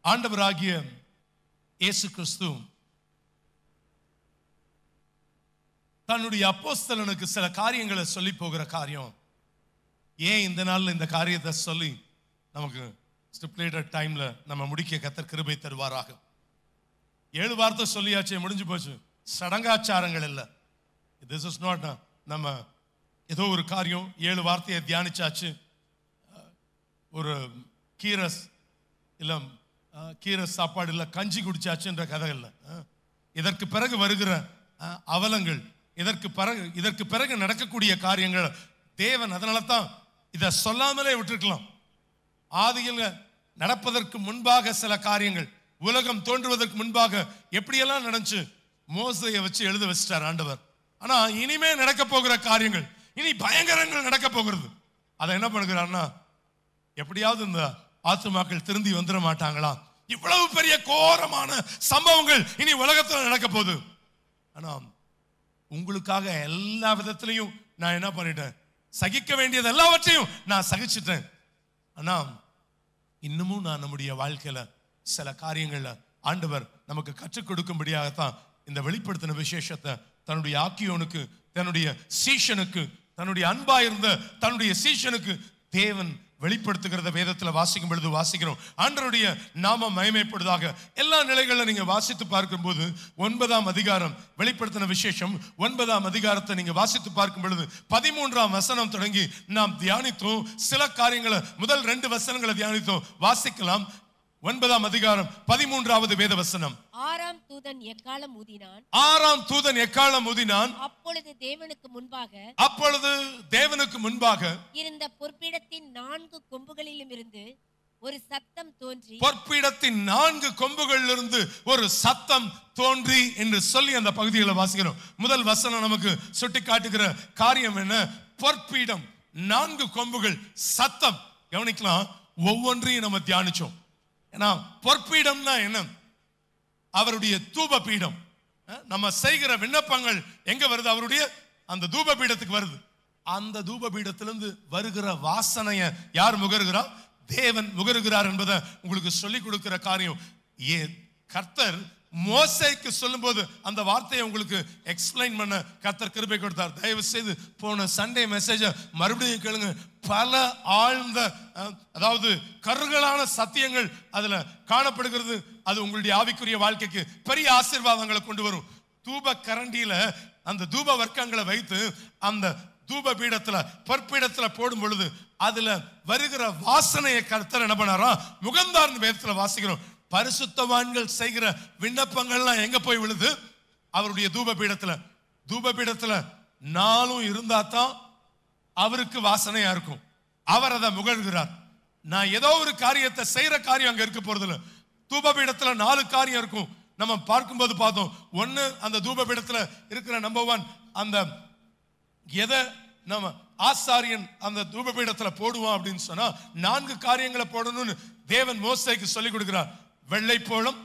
ஆண்டவராகிய இயேசு கிறிஸ்து தன்னுடைய அப்போஸ்தலனுக்கு சில காரியங்களை சொல்லி போகிற காரியம். ஏன் இந்த நாள்ல இந்த காரியத்தை சொல்லி நமக்கு ஸ்டிப்புலேட்டட் டைம்ல நம்ம முடிக்க கர்த்தர் கிருபை தருவாராக. 7 வார்த்தை சொல்லியாச்சு, முடிஞ்சு போச்சு. சடங்காச்சாரங்கள் இல்லை. திஸ் இஸ் நாட் நம்ம ஏதோ ஒரு காரியம் 7 வார்த்தையை தியானிச்சாச்சு, ஒரு கீரஸ் இல்லை கீரஸ் சாப்பாடு இல்லை கஞ்சி குடிச்சாச்சுன்ற கதை இல்லை. இதற்கு பிறகு வருகிற அவலங்கள், இதற்கு பிறகு நடக்கக்கூடிய காரியங்கள் தேவன் அதனால தான் இதை சொல்லாமலே விட்டுருக்கலாம். ஆதியில் நடப்பதற்கு முன்பாக சில காரியங்கள், உலகம் தோன்றுவதற்கு முன்பாக எப்படியெல்லாம் நடந்துச்சு மோசையை வச்சு எழுத வச்சிட்டார் ஆண்டவர். ஆனா இனிமே நடக்க போகிற காரியங்கள், இனி பயங்கரங்கள் நடக்க போகிறது. அதை என்ன பண்ணுகிறார்னா, எப்படியாவது இந்த ஆத்துமாக்கள் திருந்தி வந்துட மாட்டாங்களா, இவ்வளவு பெரிய கோரமான சம்பவங்கள் இனி உலகத்தில் நடக்க போகுது. ஆனா உங்களுக்காக எல்லா விதத்திலையும் நான் என்ன பண்ணிட்டேன், சகிக்க வேண்டியது எல்லாவற்றையும் நான் சகிச்சிட்டேன். ஆனா இன்னமும் நான் நம்முடைய வாழ்க்கையில சில காரியங்கள்ல ஆண்டவர் நமக்கு கற்றுக் கொடுக்கும்படியாகத்தான் இந்த வெளிப்படுத்தின விசேஷத்தை தன்னுடைய ஆக்கியோனுக்கு, தன்னுடைய சீஷனுக்கு, தன்னுடைய அன்பா இருந்த தன்னுடைய சீஷனுக்கு தேவன் வெளிப்படுத்துகிறத வேதத்தில் வாசிக்கும் பொழுது வாசிக்கிறோம். ஆண்டவருடைய நாமம் மகிமைப்படுவதாக. எல்லா நிலைகளில் நீங்க வாசித்து பார்க்கும் போது 9ஆம் அதிகாரம் வெளிப்படுத்தின விசேஷம் 9ஆம் அதிகாரத்தை நீங்க வாசித்து பார்க்கும் பொழுது 13ஆம் வசனம் தொடங்கி நாம் தியானித்தோம். சில காரியங்களை முதல் 2 வசனங்களை தியானித்தோம். வாசிக்கலாம். 9ஆம் அதிகாரம் 13வது வேத வசனம். ஆறாம் தூதன் எக்காளம் ஊதினான். அப்பொழுது தேவனுக்கு முன்பாக இருந்த பொற்பீடத்தின் 4 கொம்புகளிலும் இருந்து ஒரு சத்தம் தோன்றி, பொற்பீடத்தின் 4 கொம்புகளிலிருந்து ஒரு சத்தம் தோன்றி என்று சொல்லி அந்த பகுதிகளை வாசிக்கிறோம். முதல் வசனம் நமக்கு சுட்டி காட்டுகிற காரியம் என்ன? பொற்பீடம், 4 கொம்புகள், சத்தம். கவனிக்கலாம், ஒவ்வொன்றையும் நம்ம தியானிச்சோம். ஏன்னா பொற்பீடம்னா என்ன? அவருடைய தூப பீடம். நம்ம செய்கிற விண்ணப்பங்கள் எங்க வருது? அவருடைய அந்த தூப பீடத்துக்கு வருது. அந்த தூப பீடத்திலிருந்து வருகிற வாசனைய யார் முகருகிறார்? தேவன் முகருகிறார் என்பதை உங்களுக்கு சொல்லிக் கொடுக்கிற காரியம். கர்த்தர் மோசேக்கு சொல்லும் போது அந்த வார்த்தையை உங்களுக்கு எக்ஸ்பிளைன் பண்ண கர்த்தர் கிருபை கொடுத்தார். தயவு செய்து போன சண்டே மெசேஜை மறுபடியும் கேளுங்க. பல ஆழ்ந்த, அதாவது கருகலான சத்தியங்கள் அதுல காணப்படுகிறது. அது உங்களுடைய ஆவிக்குரிய வாழ்க்கைக்கு பெரிய ஆசீர்வாதங்களை கொண்டு வரும். தூப கரண்டியில அந்த தூப வர்க்கங்களை வைத்து அந்த தூப பீடத்துல பொற்பீடத்துல போடும் பொழுது அதுல வருகிற வாசனையை கர்த்தர் என்ன பண்ணாரா முகந்தார்ந்த வேதத்துல வாசிக்கிறோம். பரிசுத்தவான்கள் செய்கிற விண்ணப்பங்கள்லாம் எங்க போய் விழுது? அவருடைய தூப பீடத்துல. தூப பீடத்துல 4 இருந்தா தான் அவருக்கு வாசனையா இருக்கும். அவர் அதை முகழ்கிறார். நான் ஏதோ ஒரு காரியத்தை செய்யற காரியம் அங்க இருக்க போறது இல்லை. தூப பீடத்துல 4 காரியம் இருக்கும். நம்ம பார்க்கும்போது பார்த்தோம். 1, அந்த தூப பீடத்துல இருக்கிற நம்பர் 1, அந்த எதை நம்ம ஆசாரியன் அந்த தூப பீடத்துல போடுவான் அப்படின்னு சொன்னா 4 காரியங்களை போடணும்னு தேவன் மோசேக்கு சொல்லிக் கொடுக்கிறார். வெள்ளைப்போளம்,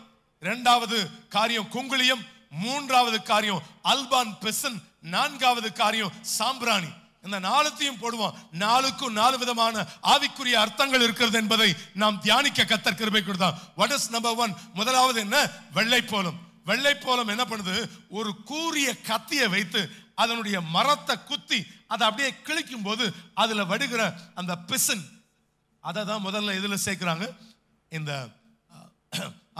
2வது காரியம் குங்குளியம், 3வது காரியம் அல்பான் பெசன், 4வது காரியம் சாம்பிராணி. இந்த 4த்தையும் போடுவான். 4க்கும் 4 விதமான ஆவிக்குரிய அர்த்தங்கள் இருக்கிறது என்பதை நாம் தியானிக்க கர்த்தர் கிருபை கொடுத்தார். What is number 1? முதலாவது என்ன? வெள்ளைப்போளம். வெள்ளைப்போளம் என்ன பண்ணுது? ஒரு கூரிய கத்தியை வைத்து அதனுடைய மரத்தை குத்தி அதை அப்படியே கிழிக்கும் போது அதுல வடுகிற அந்த பிசன், அதை தான் முதல்ல இதுல சேர்க்கிறாங்க. இந்த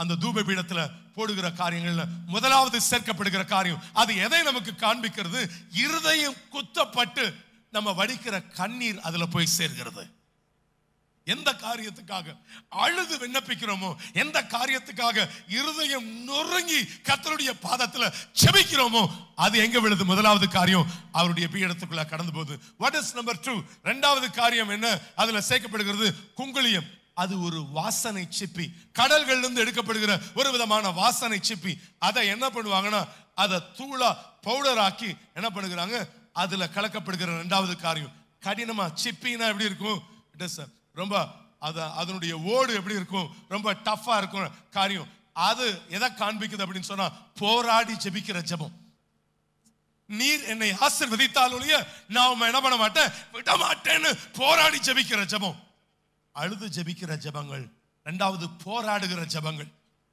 அந்த தூப பீடத்துல போடுகிற காரியங்கள்ல முதலாவது சேர்க்கப்படுகிற காரியம். அது எதை நமக்கு காண்பிக்கிறது? இருதயம் குத்தப்பட்டு நம்ம வடிக்கிற கண்ணீர் அதுல போய் சேர்கிறது. எந்த காரியத்துக்காக அழுது விண்ணப்பிக்கிறோமோ, எந்த காரியத்துக்காக இருதயம் நொறுங்கி கர்த்தருடைய பாதத்துல செபிக்கிறோமோ, அது எங்க விழுது? முதலாவது காரியம் அவருடைய பீடத்துக்குள்ள கடந்து போகுது. What is number 2? 2வது காரியம் என்ன? அதுல சேர்க்கப்படுகிறது குங்குளியம். அது ஒரு வாசனை சிப்பி, கடல்கள்ல இருந்து எடுக்கப்படுகிற ஒரு விதமான வாசனை சிப்பி. அதை என்ன பண்ணுவாங்கன்னா அதை தூளா பவுடர் ஆக்கி என்ன பண்ணுகிறாங்க, அதுல கலக்கப்படுகிற 2வது காரியம். கடினமா சிப்பினா எப்படி இருக்கும்? இட் இஸ் ரொம்ப அதனுடைய ஓடு எப்படி இருக்கும்? ரொம்ப டஃபா இருக்கும் காரியம். அது எதை காண்பிக்குது அப்படின்னு சொன்னா போராடி ஜெபிக்கிற ஜெபம். நீர் என்னை ஆசீர்வதித்தாலுடைய நான் என்ன பண்ண மாட்டேன், விட மாட்டேன்னு போராடி ஜெபிக்கிற ஜெபம். அழுது ஜெபிக்கிற ஜெபங்கள் இரண்டாவது போராடுகிற ஜெபங்கள்.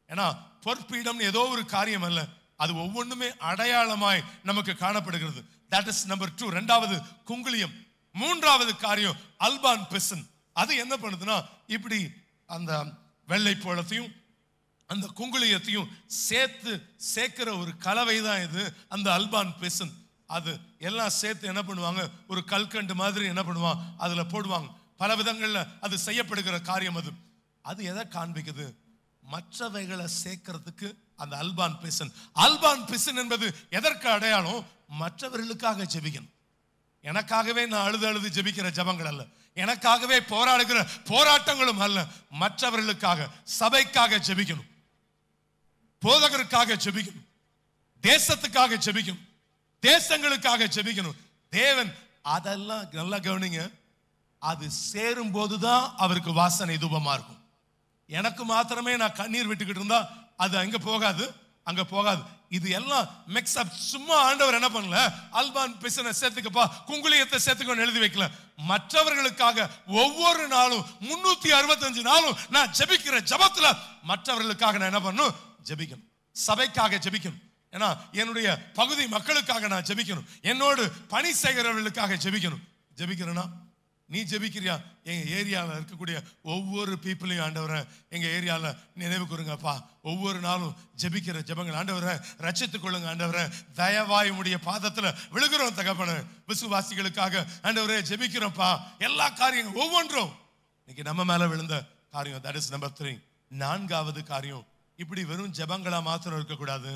ஏன்னா பொற்பீடம் ஏதோ ஒரு காரியம் அல்ல, அது ஒவ்வொன்றுமே அடையாளமாய் நமக்கு காணப்படுகிறது. That is number 2. இரண்டாவது குங்குளியம். மூன்றாவது காரியம் அல்பான் பெசன். அது என்ன பண்ணுதுன்னா, இப்படி அந்த வெள்ளை போலத்தையும் அந்த குங்குளியத்தையும் சேர்க்கிற ஒரு கலவை தான் இது, அந்த அல்பான் பெசன். அது எல்லாம் சேர்த்து என்ன பண்ணுவாங்க, ஒரு கல்கண்டு மாதிரி என்ன பண்ணுவாங்க, அதுல போடுவாங்க. பல விதங்கள்ல அது செய்யப்படுகிற காரியம். அது எதை காண்பிக்குது? மற்றவைகளை சேர்க்கிறதுக்கு அந்த அல்பான் பெசன். அல்பான் பெசன் என்பது எதற்கு அடையாளம்? மற்றவர்களுக்காக ஜெபிக்கணும். எனக்காகவே நான் அழுது ஜெபிக்கிற ஜெபங்கள் அல்ல, எனக்காகவே போராடுகிற போராட்டங்களும் அல்ல, மற்றவர்களுக்காக, சபைக்காக ஜெபிக்கணும், போதகருக்காக ஜெபிக்கணும், தேசத்துக்காக ஜெபிக்கணும், தேசங்களுக்காக ஜெபிக்கணும். தேவன் அதெல்லாம் நல்லா கவனிங்க, அது சேரும் போதுதான் அவருக்கு வாசனை தூபமா இருக்கும். எனக்கு மாத்திரமே நான் கண்ணீர் விட்டுக்கிட்டு இருந்தா அது அங்க போகாது, அங்க போகாது. இது எல்லாம் மிக்ஸ் அப். சும்மா ஆண்டவர் என்ன பண்ணல, அல்பான் பெசனை சேர்த்துக்கப்பா, குங்குளியத்தை சேர்த்துக்கன்னு எழுதி வைக்கல. மற்றவர்களுக்காக ஒவ்வொரு நாளும் 365 நாளும் நான் ஜெபிக்கிற ஜெபத்துல மற்றவர்களுக்காக நான் என்ன பண்ணணும்? ஜெபிக்கணும். சபைக்காக ஜெபிக்கணும். ஏன்னா என்னுடைய பகுதி மக்களுக்காக நான் ஜெபிக்கணும். என்னோடு பணி செய்கிறவர்களுக்காக ஜெபிக்கணும். ஜெபிக்கிறேன்னா நீ ஜெபிக்கிறியா? எங்க ஏரியாவில் இருக்கக்கூடிய ஒவ்வொரு பீப்புளையும் ஆண்டவரை எங்க ஏரியாவில் நினைவு கூறுங்கப்பா. ஒவ்வொரு நாளும் ஜெபிக்கிற ஜெபங்கள் ஆண்டவரை ரட்சித்துக் கொள்ளுங்க. ஆண்டவரை தயவாய் உடைய பாதத்துல விழுகிறோம் தகப்பன. விசுவாசிகளுக்காக ஆண்டவரை ஜெபிக்கிறோம்ப்பா. எல்லா காரியங்களும் ஒவ்வொன்றும் இன்னைக்கு நம்ம மேல விழுந்த காரியம். That is number 3. நான்காவது காரியம், இப்படி வெறும் ஜெபங்களா மாத்திரம் இருக்கக்கூடாது,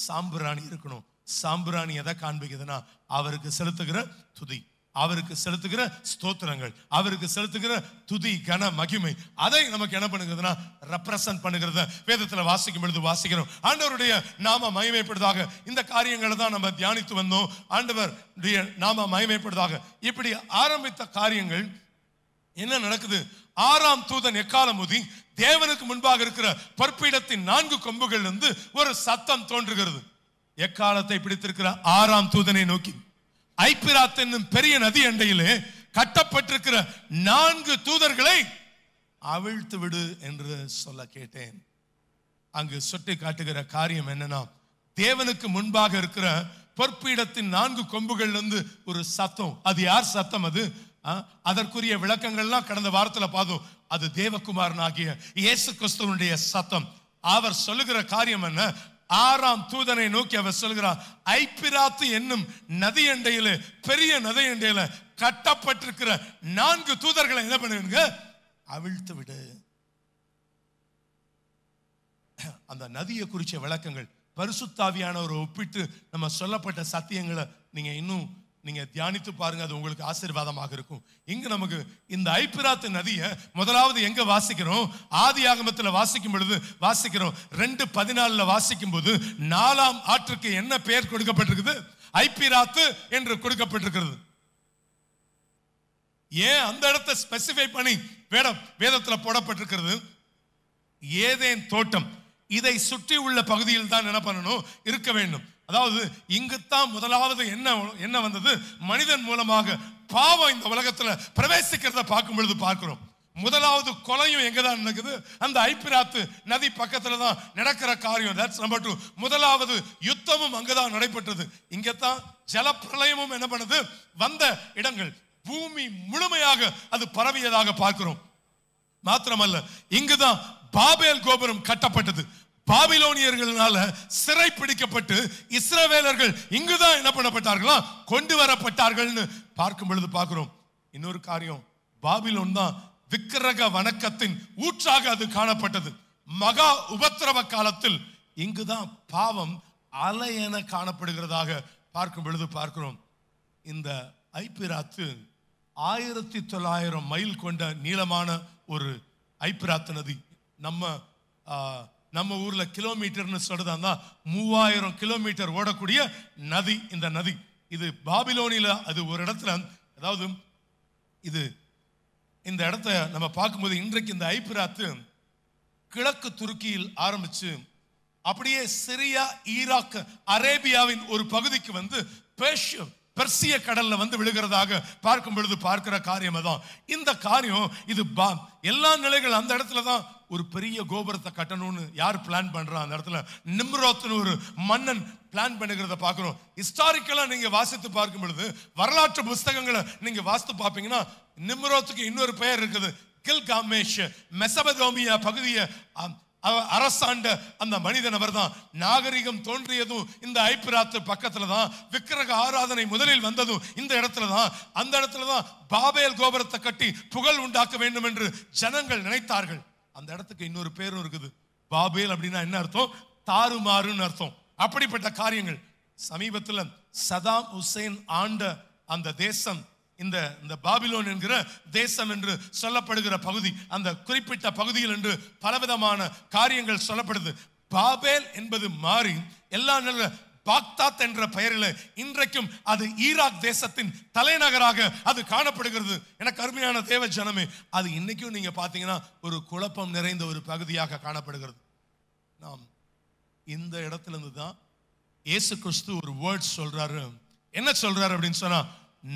சாம்பிராணி இருக்கணும். சாம்பிராணி எதை காண்பிக்குதுன்னா, அவருக்கு செலுத்துகிற துதி, அவருக்கு செலுத்துகிற ஸ்தோத்திரங்கள், அவருக்கு செலுத்துகிற துதி கன மகிமை, அதை நமக்கு என்ன பண்ணுகிறதுனா ரெப்ரசன்ட் பண்ணுகிறத வேதத்துல வாசிக்கும் பொழுது வாசிக்கிறோம். ஆண்டவருடைய நாம மகிமைப்படுவதாக. இந்த காரியங்களை தான் நம்ம தியானித்து வந்தோம். ஆண்டவருடைய நாம மகிமைப்படுவதாக. இப்படி ஆரம்பித்த காரியங்கள் என்ன நடக்குது? 6ஆம் தூதன் எக்காலம் ஊதி தேவனுக்கு முன்பாக இருக்கிற பொற்பீடத்தின் 4 கொம்புகள் இருந்து ஒரு சத்தம் தோன்றுகிறது. எக்காலத்தை பிடித்திருக்கிற 6ஆம் தூதனை நோக்கி, ஐப்பிராத் என்னும் பெரிய நதி அண்டையிலே கட்டப்பட்டிருக்கிற 4 தூதர்களை அவிழ்த்து விடு என்று சொல்ல கேட்டேன். அங்கு சுட்டி காட்டுகிற காரியம் என்னன்னா, தேவனுக்கு முன்பாக இருக்கிற பொற்பீடத்தின் 4 கொம்புகள் இருந்து ஒரு சத்தம். அது யார் சத்தம்? அது அதற்குரிய விளக்கங்கள்லாம் கடந்த வாரத்துல பார்த்தோம். அது தேவகுமாரனாகிய இயேசு கிறிஸ்துவினுடைய சத்தம். அவர் சொல்லுகிற காரியம் என்ன? 6ஆம் தூதனை நோக்கி அவர் சொல்கிறார், ஐப்பிராத்து என்னும் நதி அண்டையில, பெரிய நதி அண்டையில கட்டப்பட்டிருக்கிற 4 தூதர்களை என்ன பண்ணுவீங்க? அவிழ்த்து விடு. அந்த நதியை குறிச்ச விளக்கங்கள் பரிசுத்தாவியானவரை ஒப்பிட்டு நம்ம சொல்லப்பட்ட சத்தியங்களை நீங்க தியானித்து பாருங்க. அது உங்களுக்கு ஆசீர்வாதமாக இருக்கும். இங்க நமக்கு இந்த ஐப்பிராத்து நதியை முதலாவது எங்க வாசிக்கிறோம்? ஆதியாகமத்தில் வாசிக்கும் பொழுது வாசிக்கிறோம். 2:14 வாசிக்கும் போது 4ஆம் ஆற்றுக்கு என்ன பெயர் கொடுக்கப்பட்டிருக்குது? ஐப்பிராத்து என்று கொடுக்கப்பட்டிருக்கிறது. ஏன் அந்த இடத்தை ஸ்பெசிஃபை பண்ணி வேதத்துல போடப்பட்டிருக்கிறது? ஏதேன் தோட்டம், இதை சுற்றி உள்ள பகுதியில் தான் என்ன பண்ணணும்? இருக்க வேண்டும். அதாவது இங்குத்தான் முதலாவது என்ன வந்தது? மனிதன் மூலமாக பாவம் இந்த உலகத்துல பிரவேசிக்கிறத பார்க்கும் பொழுது பார்க்கிறோம். முதலாவது கொலையும் எங்கதான் நடக்குது? அந்த ஐப்பிராத்து நதி பக்கத்துல தான் நடக்கிற காரியம். That's number 2. முதலாவது யுத்தமும் அங்கதான் நடைபெற்றது. இங்கத்தான் ஜலப்பிரளயமும் என்ன பண்ணுது? வந்த இடங்கள். பூமி முழுமையாக அது பரவியதாக பார்க்கிறோம். மாத்திரமல்ல, இங்குதான் பாபேல் கோபுரம் கட்டப்பட்டது. பாபிலோனியர்களால சிறை பிடிக்கப்பட்டு இஸ்ரவேலர்கள் இங்குதான் என்ன பண்ணப்பட்டார்களா? கொண்டு வரப்பட்டார்கள் பார்க்கும் பொழுது பார்க்கிறோம். இன்னொரு காரியம், பாபிலோன் தான் விக்கிரக வணக்கத்தின் ஊற்றாக அது காணப்பட்டது. மகா உபத்திரவ காலத்தில் இங்குதான் பாவம் அலை என காணப்படுகிறதாக பார்க்கும் பொழுது பார்க்கிறோம். இந்த ஐப்பிராத்து 1900 மைல் கொண்ட நீளமான ஒரு ஐப்பிராத்து நதி. நம்ம ஊர்ல கிலோமீட்டர்னு சொல்றதா 3000 கிலோமீட்டர் ஓடக்கூடிய நதி இந்த நதி. இது பாபிலோனில அது ஒரு இடத்துல, அதாவது இது இந்த இடத்தை நம்ம பார்க்கும்போது இன்றைக்கு இந்த ஐப்பிராத்து கிழக்கு துருக்கியில் ஆரம்பிச்சு அப்படியே சிரியா, ஈராக், அரேபியாவின் ஒரு பகுதிக்கு வந்து பெர்சிய கடல்ல வந்து விழுகிறதாக பார்க்கும் பொழுது பார்க்கிற காரியம் அதான். இந்த காரியம் இது எல்லா நிலைகள் அந்த இடத்துல தான் ஒரு பெரிய கோபுரத்தை கட்டணும்னு யார் பிளான் பண்றா? அந்த இடத்துல நிம்ரோத்னு ஒரு மன்னன் பிளான் பண்ணுகிறத பார்க்கிறோம். ஹிஸ்டாரிக்கலா நீங்க வாசித்து பார்க்கும் பொழுது, வரலாற்று புஸ்தகங்களை நீங்க வாசித்து பார்ப்பீங்கன்னா, நிம்ரோத்துக்கு இன்னொரு பெயர் இருக்குது, கில்காமேஷ். மெசபதோமியா பகுதியை அரசாண்ட அந்த மனிதன் அவர் தான். நாகரிகம் தோன்றியதும் இந்த ஐப்பிராத்து பக்கத்துல தான். விக்கிரக ஆராதனை முதலில் வந்ததும் இந்த இடத்துல தான். அந்த இடத்துல தான் பாபேல் கோபுரத்தை கட்டி புகழ் உண்டாக்க வேண்டும் என்று ஜனங்கள் நினைத்தார்கள். அந்த இடத்துக்கு இன்னொரு பேரும் இருக்குது. பாபேல் அப்படின்னா என்ன அர்த்தம்? தாறுமாறுன்னு அர்த்தம். அப்படிப்பட்ட காரியங்கள் சமீபத்தில் சதாம் ஹுசேன் ஆண்ட அந்த தேசம், இந்த பாபிலோன் என்கிற தேசம் என்று சொல்லப்படுகிற பகுதி, அந்த குறிப்பிட்ட பகுதியில் என்று பலவிதமான காரியங்கள் சொல்லப்படுது. பாபேல் என்பது மாறி எல்லா நல்ல பாக்தாத் என்ற பெயரில் இன்றைக்கும் அது ஈராக் தேசத்தின் தலைநகராக அது காணப்படுகிறது. எனக்கு அருமையான தேவ ஜனமே, அது இன்னைக்கும் நீங்க பாத்தீங்கன்னா ஒரு குழப்பம் நிறைந்த ஒரு பகுதியாக காணப்படுகிறது. நாம் இந்த இடத்துல இருந்து தான் இயேசு கிறிஸ்து ஒரு வேர்ட் சொல்றாரு. என்ன சொல்றாரு அப்படின்னு சொன்னா,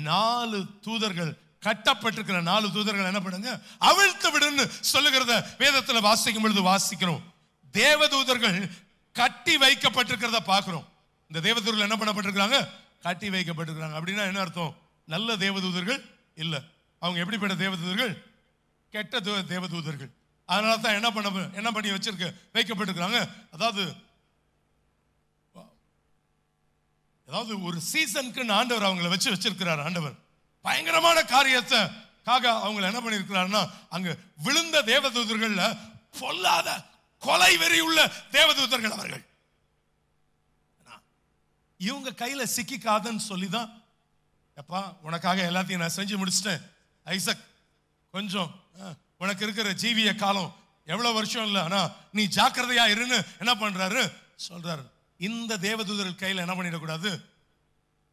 4 தூதர்கள், கட்டப்பட்டிருக்கிற 4 தூதர்கள் என்ன பண்ணுங்க, அவிழ்த்து விடுன்னு சொல்லுகிறத வேதத்துல வாசிக்கும் பொழுது வாசிக்கிறோம். தேவதூதர்கள் கட்டி வைக்கப்பட்டிருக்கிறத பார்க்கிறோம். இந்த தேவதூதர்கள் என்ன பண்ணப்பட்டிருக்காங்க? கட்டி வைக்கப்பட்டிருக்காங்க. அப்படின்னா என்ன அர்த்தம்? நல்ல தேவதூதர்கள் இல்ல. அவங்க எப்படிப்பட்ட தேவதூதர்கள்? கெட்ட தேவதூதர்கள். அதனால தான் என்ன பண்ணி வைக்கப்பட்டிருக்காங்க. அதாவது ஒரு சீசனுக்கு ஆண்டவர் அவங்களை வச்சிருக்கிறார். ஆண்டவர் பயங்கரமான காரியத்துக்காக அவங்களை என்ன பண்ணிருக்கிறாருன்னா, அங்க விழுந்த தேவதூதர்கள்ல பொல்லாத கொலை வெறி உள்ள தேவதூதர்கள் அவர்கள். இவங்க கையில சிக்கிக்காதன்னு சொல்லிதான், எப்பா உனக்காக எல்லாத்தையும் நான் செஞ்சு முடிச்சிட்டேன் ஐசக், கொஞ்சம் உனக்கு இருக்கிற ஜீவிய காலம் எவ்வளவு வருஷம் இல்லை, ஆனா நீ ஜாக்கிரதையா இருன்னு என்ன பண்றாரு சொல்றாரு. இந்த தேவதூதர்கள் கையில என்ன பண்ணிடக்கூடாது,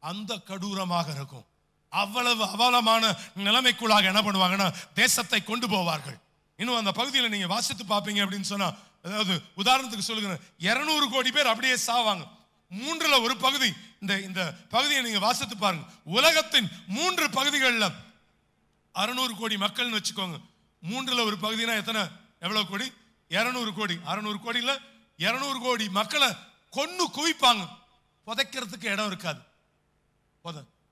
அந்த கடூரமாக இருக்கும். அவ்வளவு அவலமான நிலைமைக்குள்ளாக என்ன பண்ணுவாங்கன்னா தேசத்தை கொண்டு போவார்கள். இன்னும் அந்த பகுதியில் நீங்க வாசித்து பார்ப்பீங்க அப்படின்னு சொன்னா, அதாவது உதாரணத்துக்கு சொல்லுங்க, 200 கோடி பேர் அப்படியே சாவாங்க. 3ல் 1 பகுதி. இந்த பகுதியை நீங்க வாசித்து பாருங்க. உலகத்தின் 3 பகுதிகளில் 600 கோடி மக்கள்னு வச்சுக்கோங்க. 3ல் 1 பகுதினா எத்தனை, எவ்வளவு கோடி? 200 கோடி. 600 கோடியில் 200 கோடி மக்களை கொன்னு குவிப்பாங்க. புதைக்கிறதுக்கு இடம் இருக்காது.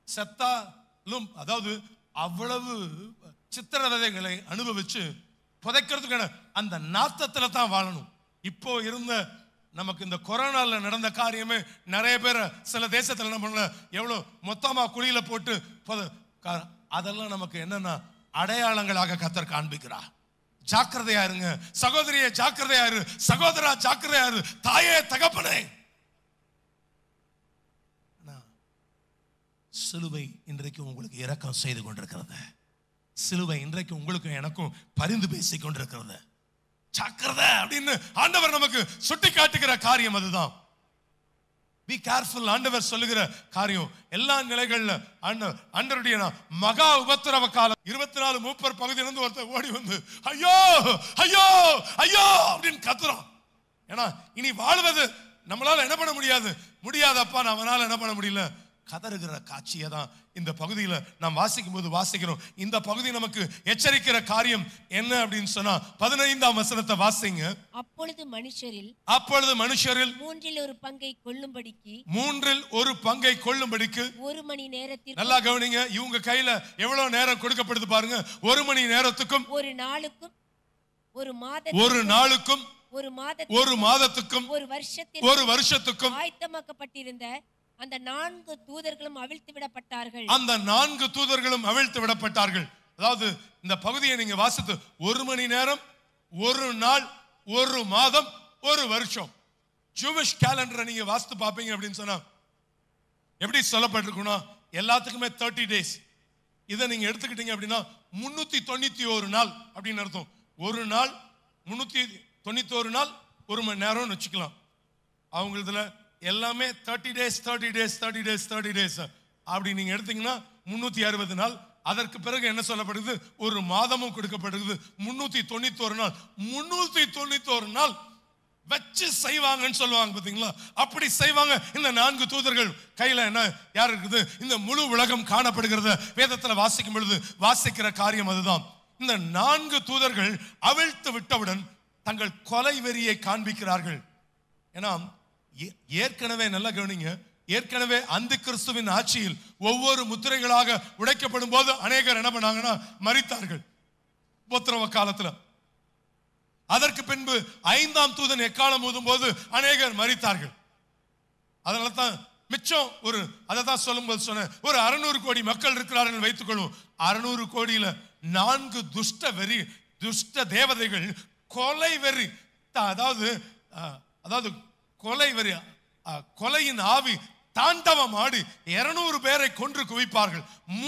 செத்தாலும், அதாவது அவ்வளவு சித்திரவதைகளை அனுபவிச்சு புதைக்கிறதுக்கு அந்த நாத்தத்துல தான் வாழணும். இப்போ இருந்த நமக்கு இந்த கொரோனால நடந்த காரியமே நிறைய பேர் சில தேசத்துல என்ன பண்ணல, எவ்வளவு மொத்தமா குழியில போட்டு அதெல்லாம் நமக்கு என்னன்னா அடையாளங்களாக கர்த்தர் காண்பிக்கிறார். ஜாக்கிரதையா இருங்க சகோதரியே, ஜாக்கிரதையா இரு சகோதரா, ஜாக்கிரதையா இரு தாயே, தகப்பனே. சிலுவை இன்றைக்கு உங்களுக்கு இரக்கம் செய்து கொண்டிருக்கிறது. சிலுவை இன்றைக்கு உங்களுக்கு எனக்கும் பரிந்து பேசிக் கொண்டிருக்கிறது. ஜாக்கிரதை அப்படின்னு ஆண்டவர் நமக்கு சுட்டி காட்டுகிற காரியம் அதுதான். Be careful. ஆண்டவர் சொல்லுகிற காரியம் எல்லா நிலைகள்ல. ஆண்டவருடைய மகா உபத்திரவ காலம் 24 மூப்பர் பகுதியிலிருந்து ஒருத்தர் ஓடி வந்து ஐயோ ஐயோ ஐயோ அப்படின்னு கத்துறோம். ஏன்னா இனி வாழ்வது நம்மளால என்ன பண்ண முடியாதப்பா, நம்மளால என்ன பண்ண முடியல, கதறுகிற காட்சியை தான் இந்த பகுதியில் நாம் வாசிக்கும் போது வாசிக்கிறோம். இந்த பகுதி நமக்கு எச்சரிக்கிற காரியம் என்ன அப்படின்னு சொன்னா 15ஆம் வசனத்தை வாசிங்க. அப்பொழுது மனுஷரில் 1/3 பங்கை கொள்ளும்படிக்கு 1 மணி நேரத்திற்கு, நல்லா கவனிங்க, இவங்க கையில எவ்வளவு நேரம் கொடுக்கப்படுது பாருங்க. 1 மணி நேரத்துக்கும், ஒரு நாளுக்கும், ஒரு மாதத்துக்கும், ஒரு வருஷத்துக்கும் ஆயத்தமாக்கப்பட்டிருந்த அந்த 4 தூதர்களும் அவிழ்த்து விடப்பட்டார்கள். அந்த 4 தூதர்களும் அவிழ்த்து விடப்பட்டார்கள். அதாவது இந்த பகுதியை நீங்க வாசித்து 1 மணி நேரம், 1 நாள், 1 மாதம், 1 வருஷம். ஜூவிஷ் கேலண்டரை நீங்க வாசித்து பார்ப்பீங்க அப்படின்னு சொன்னா எப்படி சொல்லப்பட்டிருக்கணும், எல்லாத்துக்குமே 30 days. இதை நீங்க எடுத்துக்கிட்டீங்க அப்படின்னா 391 நாள் அப்படின்னு அர்த்தம். ஒரு நாள் 391 நாள் 1 மணி நேரம்னு வச்சுக்கலாம். அவங்களதுல எல்லாமே 30 days அப்படி நீங்க எடுத்தீங்கன்னா 360 நாள். அதற்கு பிறகு என்ன சொல்லப்படுது, ஒரு மாதமும் கொடுக்கப்படுகிறது. 391 நாள். 391 நாள் வச்சு செய்வாங்கன்னு சொல்லுவாங்க பாத்தீங்களா, அப்படி செய்வாங்க. இந்த 4 தூதர்கள் கையில என்ன யார் இருக்குது? இந்த முழு உலகம் காணப்படுகிறத வேதத்துல வாசிக்கும் பொழுது வாசிக்கிற காரியம் அதுதான். இந்த 4 தூதர்கள் அவிழ்த்து விட்டவுடன் தங்கள் கொலை வெறியை காண்பிக்கிறார்கள். ஏன்னா ஏற்கனவே நல்லா கவனிங்க, ஏற்கனவே அந்த கிறிஸ்துவின் ஆட்சியில் ஒவ்வொரு முத்திரைகளாக உடைக்கப்படும் போது அநேகர் என்ன பண்ணாங்கன்னா மரித்தார்கள் உபத்திரவ காலத்துல. அதற்கு பின்பு 5ஆம் தூதன் எக்காலம் ஊதும் போது அநேகர் மரித்தார்கள். அதனால தான் மிச்சம் ஒரு அதை தான் சொல்லும்போது சொன்னேன், ஒரு 600 கோடி மக்கள் இருக்கிறார்கள் வைத்துக் கொள்வோம். 600 கோடியில 4 துஷ்ட தேவதைகள் கொலை வெறி, அதாவது கொலை வெறி, கொலையின் ஆவி தாண்டவம் ஆடி 200 பேரை கொன்று குவிப்பார்கள்.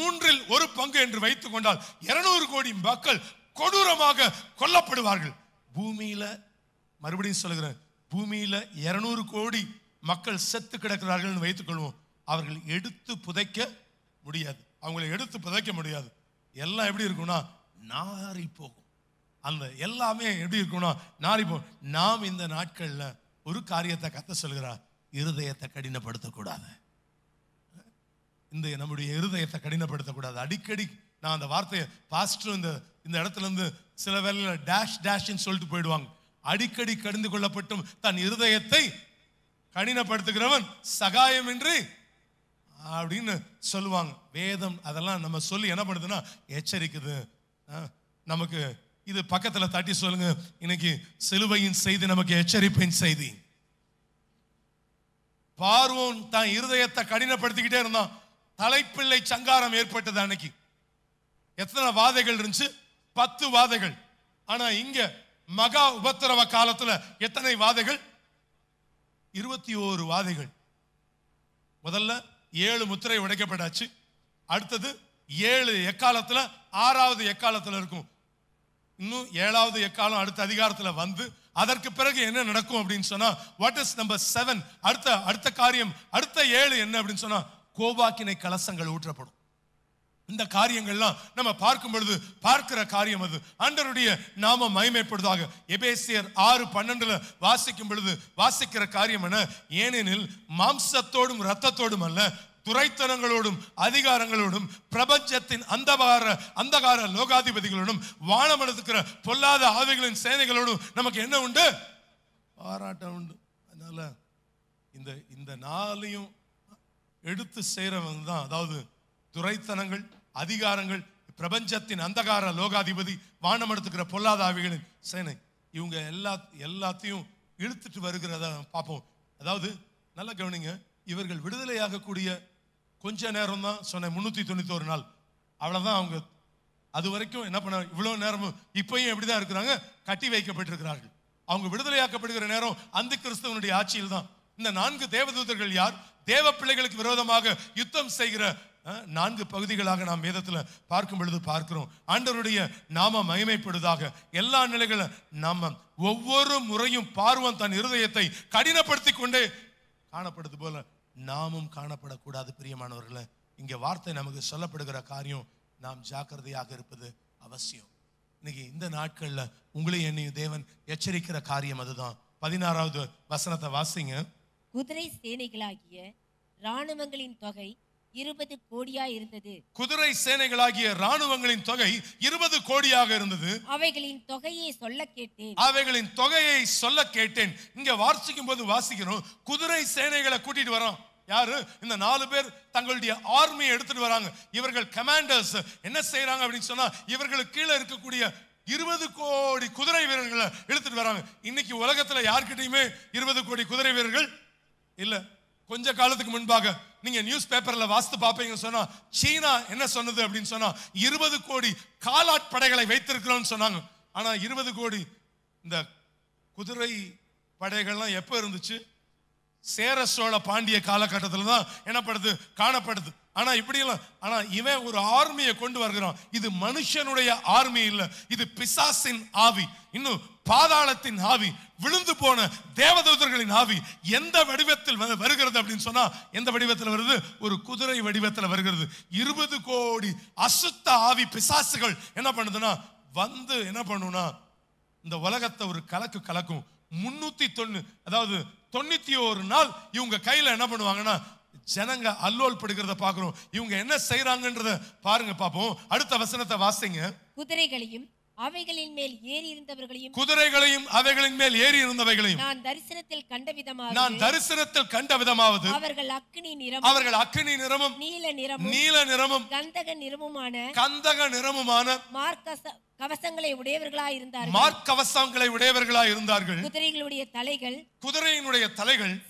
1/3 பங்கு என்று வைத்துக் கொண்டால் 200 கோடி மக்கள் கொடூரமாக கொல்லப்படுவார்கள். பூமியில மறுபடியும் சொல்லுகிறேன், பூமியில 200 கோடி மக்கள் செத்து கிடக்கிறார்கள் வைத்துக் கொள்வோம். அவர்கள் எடுத்து புதைக்க முடியாது, அவங்களை எடுத்து புதைக்க முடியாது. எல்லாம் எப்படி இருக்கும்னா நாரி போகும். அந்த எல்லாமே எப்படி இருக்கும்னா நாரி போகும். நாம் இந்த நாட்கள்ல ஒரு காரியத்தை கத்த சொல்கிறார், இருதயத்தை கடினப்படுத்தக்கூடாது. இந்த நம்முடைய இருதயத்தை கடினப்படுத்தக்கூடாது. அடிக்கடி நான் அந்த வார்த்தையை பாஸ்டர் இந்த இடத்துல இருந்து சில வேளையில டேஷ் சொல்லிட்டு போயிடுவாங்க. அடிக்கடி கடிந்து கொள்ளப்பட்டும் தன் இருதயத்தை கடினப்படுத்துகிறவன் சகாயமின்றி அப்படின்னு சொல்லுவாங்க. வேதம் அதெல்லாம் நம்ம சொல்லி என்ன பண்ணுதுன்னா எச்சரிக்குது. நமக்கு இது பக்கத்துல தட்டி சொல்லுங்க, இன்னைக்கு சிலுவையின் செய்தி நமக்கு எச்சரிப்பின் செய்தி. பார்வோன் தான் இருதயத்தை கடினப்படுத்திக்கிட்டே இருந்தான். தலைப்பிள்ளை சங்காரம் ஏற்பட்டது. அன்னைக்கு எத்தனை வாதைகள் இருந்துச்சு? 10 வாதைகள். ஆனா இங்க மகா உபத்திரவ காலத்துல எத்தனை வாதைகள்? 21 வாதைகள். முதல்ல 7 முத்திரை உடைக்கப்பட்டாச்சு. அடுத்தது 7 எக்காலத்துல 6வது எக்காலத்துல இருக்கும். இன்னும் 7வது எக்காலம் அடுத்த அதிகாரத்துல வந்து அதற்கு பிறகு என்ன நடக்கும் அப்படின்னு சொன்னா, வாட் இஸ் நம்பர் 7? அடுத்த காரியம், அடுத்த 7 என்ன அப்படின்னு சொன்னா, கோபாக்கினை கலசங்கள் ஊற்றப்படும். இந்த காரியங்கள்லாம் நம்ம பார்க்கும் பொழுது பார்க்கிற காரியம் அது. ஆண்டவருடைய நாம மகிமைப்படுவதாக. எபேசியர் 6:12 வாசிக்கும் பொழுது வாசிக்கிற காரியம் என்ன? ஏனெனில் மாம்சத்தோடும் இரத்தத்தோடும் அல்ல, துரைத்தனங்களோடும் அதிகாரங்களோடும் பிரபஞ்சத்தின் அந்தகார லோகாதிபதிகளோடும் வானமளத்துக்கிற பொல்லாத ஆவிகளின் சேனைகளோடும் நமக்கு என்ன உண்டு? பாராட்டம் உண்டு. அதனால இந்த நாளையும் எடுத்து செய்றவங்க தான், அதாவது துரைத்தனங்கள், அதிகாரங்கள், பிரபஞ்சத்தின் அந்தகார லோகாதிபதி, வானமடுத்துக்கிற பொல்லாத ஆவிகளின் சேனை, இவங்க எல்லாத்தையும் இழுத்துட்டு வருகிறத பார்ப்போம். அதாவது நல்லா கவனிங்க, இவர்கள் விடுதலையாக கூடிய கொஞ்ச நேரம் தான் சொன்னேன், 391 நாள், அவ்வளவுதான். அவங்க அது வரைக்கும் என்ன பண்ண, இவ்வளவு நேரமும் இப்பயும் எப்படிதான் இருக்கிறாங்க? கட்டி வைக்கப்பட்டிருக்கிறார்கள். அவங்க விடுதலையாக்கப்படுகிற நேரம் அந்த கிறிஸ்துவனுடைய ஆட்சியில் தான். இந்த 4 தேவதூதர்கள் யார்? தேவ பிள்ளைகளுக்கு விரோதமாக யுத்தம் செய்கிற 4 பகுதிகளாக நாம் வேதத்துல பார்க்கும் பொழுது பார்க்கிறோம். ஆண்டவருடைய நாம மகிமைப்படுவதாக. எல்லா நிலைகளும் நாம ஒவ்வொரு முறையும் பார்வன் தன் இருதயத்தை கடினப்படுத்தி கொண்டே காணப்படுது போல நாமும் காணப்படக்கூடாது. பிரியமானவர்களே, இங்க வார்த்தை நமக்கு சொல்லப்படுகிற காரியம், நாம் ஜாக்கிரதையாக இருப்பது அவசியம். இன்னைக்கு இந்த நாட்கள்ல உங்களையும் என்னையும் தேவன் எச்சரிக்கிற காரியம் அதுதான். 16வது வசனத்தை வாசிங்க. குதிரை சேனைகளாகிய ராணுவங்களின் தொகை 20 கோடியா இருந்தது. குதிரை சேனைகளாகிய ராணுவங்களின் தொகை 20 கோடியாக இருந்தது. அவைகளின் தொகையை சொல்ல கேட்டேன். இங்க வாசிக்கும் போது வாசிக்கிறோம், குதிரை சேனைகளை கூட்டிட்டு வரோம். யாரு? இந்த 4 பேர் தங்களுடைய ஆர்மியை எடுத்துட்டு வராங்க. இவர்கள் கமாண்டர்ஸ். என்ன செய்யறாங்க அப்படின்னு சொன்னா, இவர்களுக்கு கீழே இருக்கக்கூடிய 20 கோடி குதிரை வீரர்களை எடுத்துட்டு வராங்க. இன்னைக்கு உலகத்துல யார்கிட்டயுமே 20 கோடி குதிரை வீரர்கள் இல்ல. கொஞ்ச காலத்துக்கு முன்பாக நீங்க நியூஸ் பேப்பர்ல வாசித்து பார்ப்பீங்க சொன்னா, சீனா என்ன சொன்னது அப்படின்னு சொன்னா, 20 கோடி காலாட்படைகளை வைத்திருக்கிறோம்னு சொன்னாங்க. ஆனா 20 கோடி இந்த குதிரை படைகள்லாம் எப்ப இருந்துச்சு? சேர சோழ பாண்டிய காலகட்டத்தில் தான் என்னப்படுது, காணப்படுது. ஆனா இப்படி இல்ல. ஆனா இவன் ஒரு ஆர்மியை கொண்டு வருகிறான். இது மனுஷனுடைய ஆர்மி இல்ல, இது பிசாசின் ஆவி, இன்னும் பாதாளத்தின் ஆவி, விழுந்து போன தேவதூதர்களின் ஆவி. எந்த வடிவத்தில் வருகிறது அப்படின்னு சொன்னா, எந்த வடிவத்தில் வருது? ஒரு குதிரை வடிவத்தில் வருகிறது. 20 கோடி அசுத்த ஆவி பிசாசுகள் என்ன பண்ணுதுன்னா வந்து என்ன பண்ணுனா, இந்த உலகத்தை ஒரு கலக்கும். 390, அதாவது 91 நாள் இவங்க கையில என்ன பண்ணுவாங்கன்னா ஜனங்க அல்லோல் படுகிறத பாக்குறோம். இவங்க என்ன செய்யறாங்கன்றத பாருங்க பாப்போம். அடுத்த வசனத்தை வாசிங்க. குதிரைகளையும் அவைகளின் மேல் ஏறி இருந்தவர்களையும் குதிரைகளையும் அவைகளின் மேல் ஏறி இருந்தவைகளையும் நான் தரிசனத்தில் கண்ட விதமாவது அவர்கள் அக்கினி நிறமும் நீல நிறமும் கந்தக நிறமுமான கவசங்களை உடையவர்களாய் இருந்தார்கள். குதிரையினுடைய தலைகள்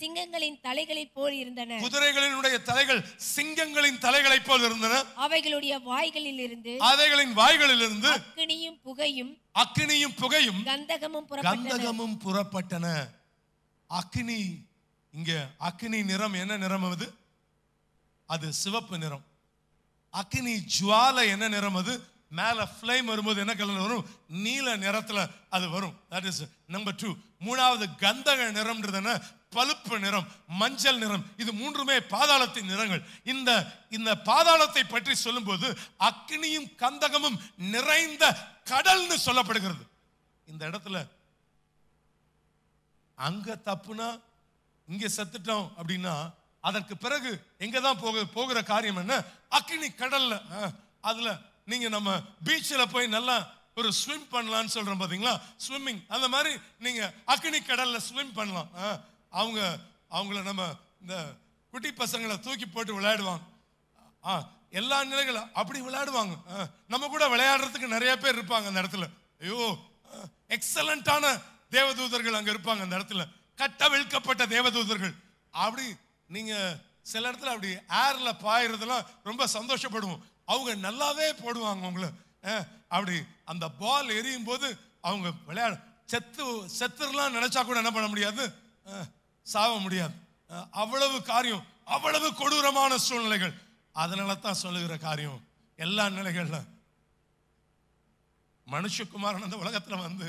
சிங்கங்களின் தலைகளைப் போல் இருந்தன. குதிரைகளினுடைய தலைகள் சிங்கங்களின் தலைகளைப் போல் இருந்தன. அவைகளின் வாய்களிலிருந்து அக்கினியும் புகையும் கந்தகமும் புறப்பட்டன. அக்கினி, இங்க அக்கினி நிறம் என்ன நிறம்? அது சிவப்பு நிறம். அக்கினி ஜுவாலை என்ன நிறம்? அது மேல ஃப்ளேம் வரும்போது என்ன கலர் வரும்? நீல நிறத்துல அது வரும். That is number 2. மூணாவது கந்தக நிறம்ன்றது என்ன? பழுப்பு நிறம், மஞ்சள் நிறம். இது மூன்றுமே பாதாளத்தின் நிறங்கள். இந்த பாதாளத்தை பற்றி சொல்லும்போது அக்கினியும் கந்தகமும் நிறைந்த கடல்னு சொல்லப்படுகிறது. இந்த இடத்துல அங்க தப்புனா இங்க செத்துட்டோம் அப்படின்னா அதற்கு பிறகு எங்கதான் போகிற காரியம் என்ன? அக்கினி கடல்ல. அதுல நீங்க நம்ம பீச்சில் போய் நல்லா ஒரு ஸ்விம் பண்ணலாம்னு சொல்றோம் பாத்தீங்களா, ஸ்விம்மிங். அந்த மாதிரி நீங்க அக்கினி கடல்ல ஸ்விம் பண்ணலாம். அவங்கள நம்ம இந்த குட்டி பசங்களை தூக்கி போட்டு விளையாடுவாங்க. எல்லா நிலைகளும் அப்படி விளையாடுவாங்க. நம்ம கூட விளையாடுறதுக்கு நிறைய பேர் இருப்பாங்க அந்த இடத்துல. ஐயோ, எக்ஸலண்டான தேவதூதர்கள் அங்க இருப்பாங்க அந்த இடத்துல, கட்டவிழ்க்கப்பட்ட தேவதூதர்கள். அப்படி நீங்க சில இடத்துல அப்படி ஏர்ல பாயிறதெல்லாம் ரொம்ப சந்தோஷப்படுவோம். அவங்க நல்லாவே போடுவாங்க உங்களை. அப்படி அந்த பால் எரியும் போது அவங்க விளையாட செத்துலாம் நினைச்சா கூட என்ன பண்ண முடியாது, சாவ முடியாது. அவ்வளவு காரியம், அவ்வளவு கொடூரமான சூழ்நிலைகள். அதனால தான் சொல்லுகிற காரியம், எல்லா நிலைகள்ல மனுஷகுமாரன் அந்த உலகத்துல வந்து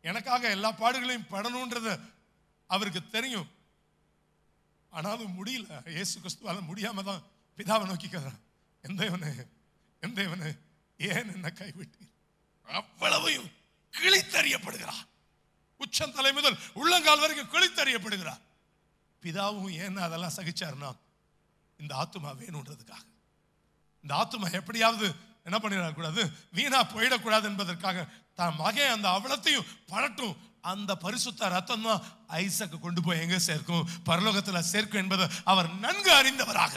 எனக்காக எல்லா பாடுகளையும் படணும்ன்றது அவருக்கு தெரியும். ஆனாலும் முடியல. இயேசு கிறிஸ்துவால முடியாம தான் பிதாவை நோக்கி கேட்கிறான், என் தேவனே ஏன் என்ன கைவிட்டு? அவ்வளவையும் கிழித்தறியப்படுகிறார். உச்சம் தலை முதல் உள்ளங்கால் வரைக்கும் கிழித்தறியப்படுகிறார். பிதாவும் ஏன் அதெல்லாம் சகிச்சாருன்னா இந்த ஆத்துமா வேணும்ன்றதுக்காக. இந்த ஆத்துமா எப்படியாவது என்ன பண்ணிடக்கூடாது, வீணா போயிடக்கூடாது என்பதற்காக தான் மகன் அந்த அவலத்தையும் படட்டும். அந்த பரிசுத்த ரத்தம் தான் ஐசக்கு கொண்டு போய் எங்க சேர்க்கும்? பரலோகத்தில் சேர்க்கும் என்பதை அவர் நன்கு அறிந்தவராக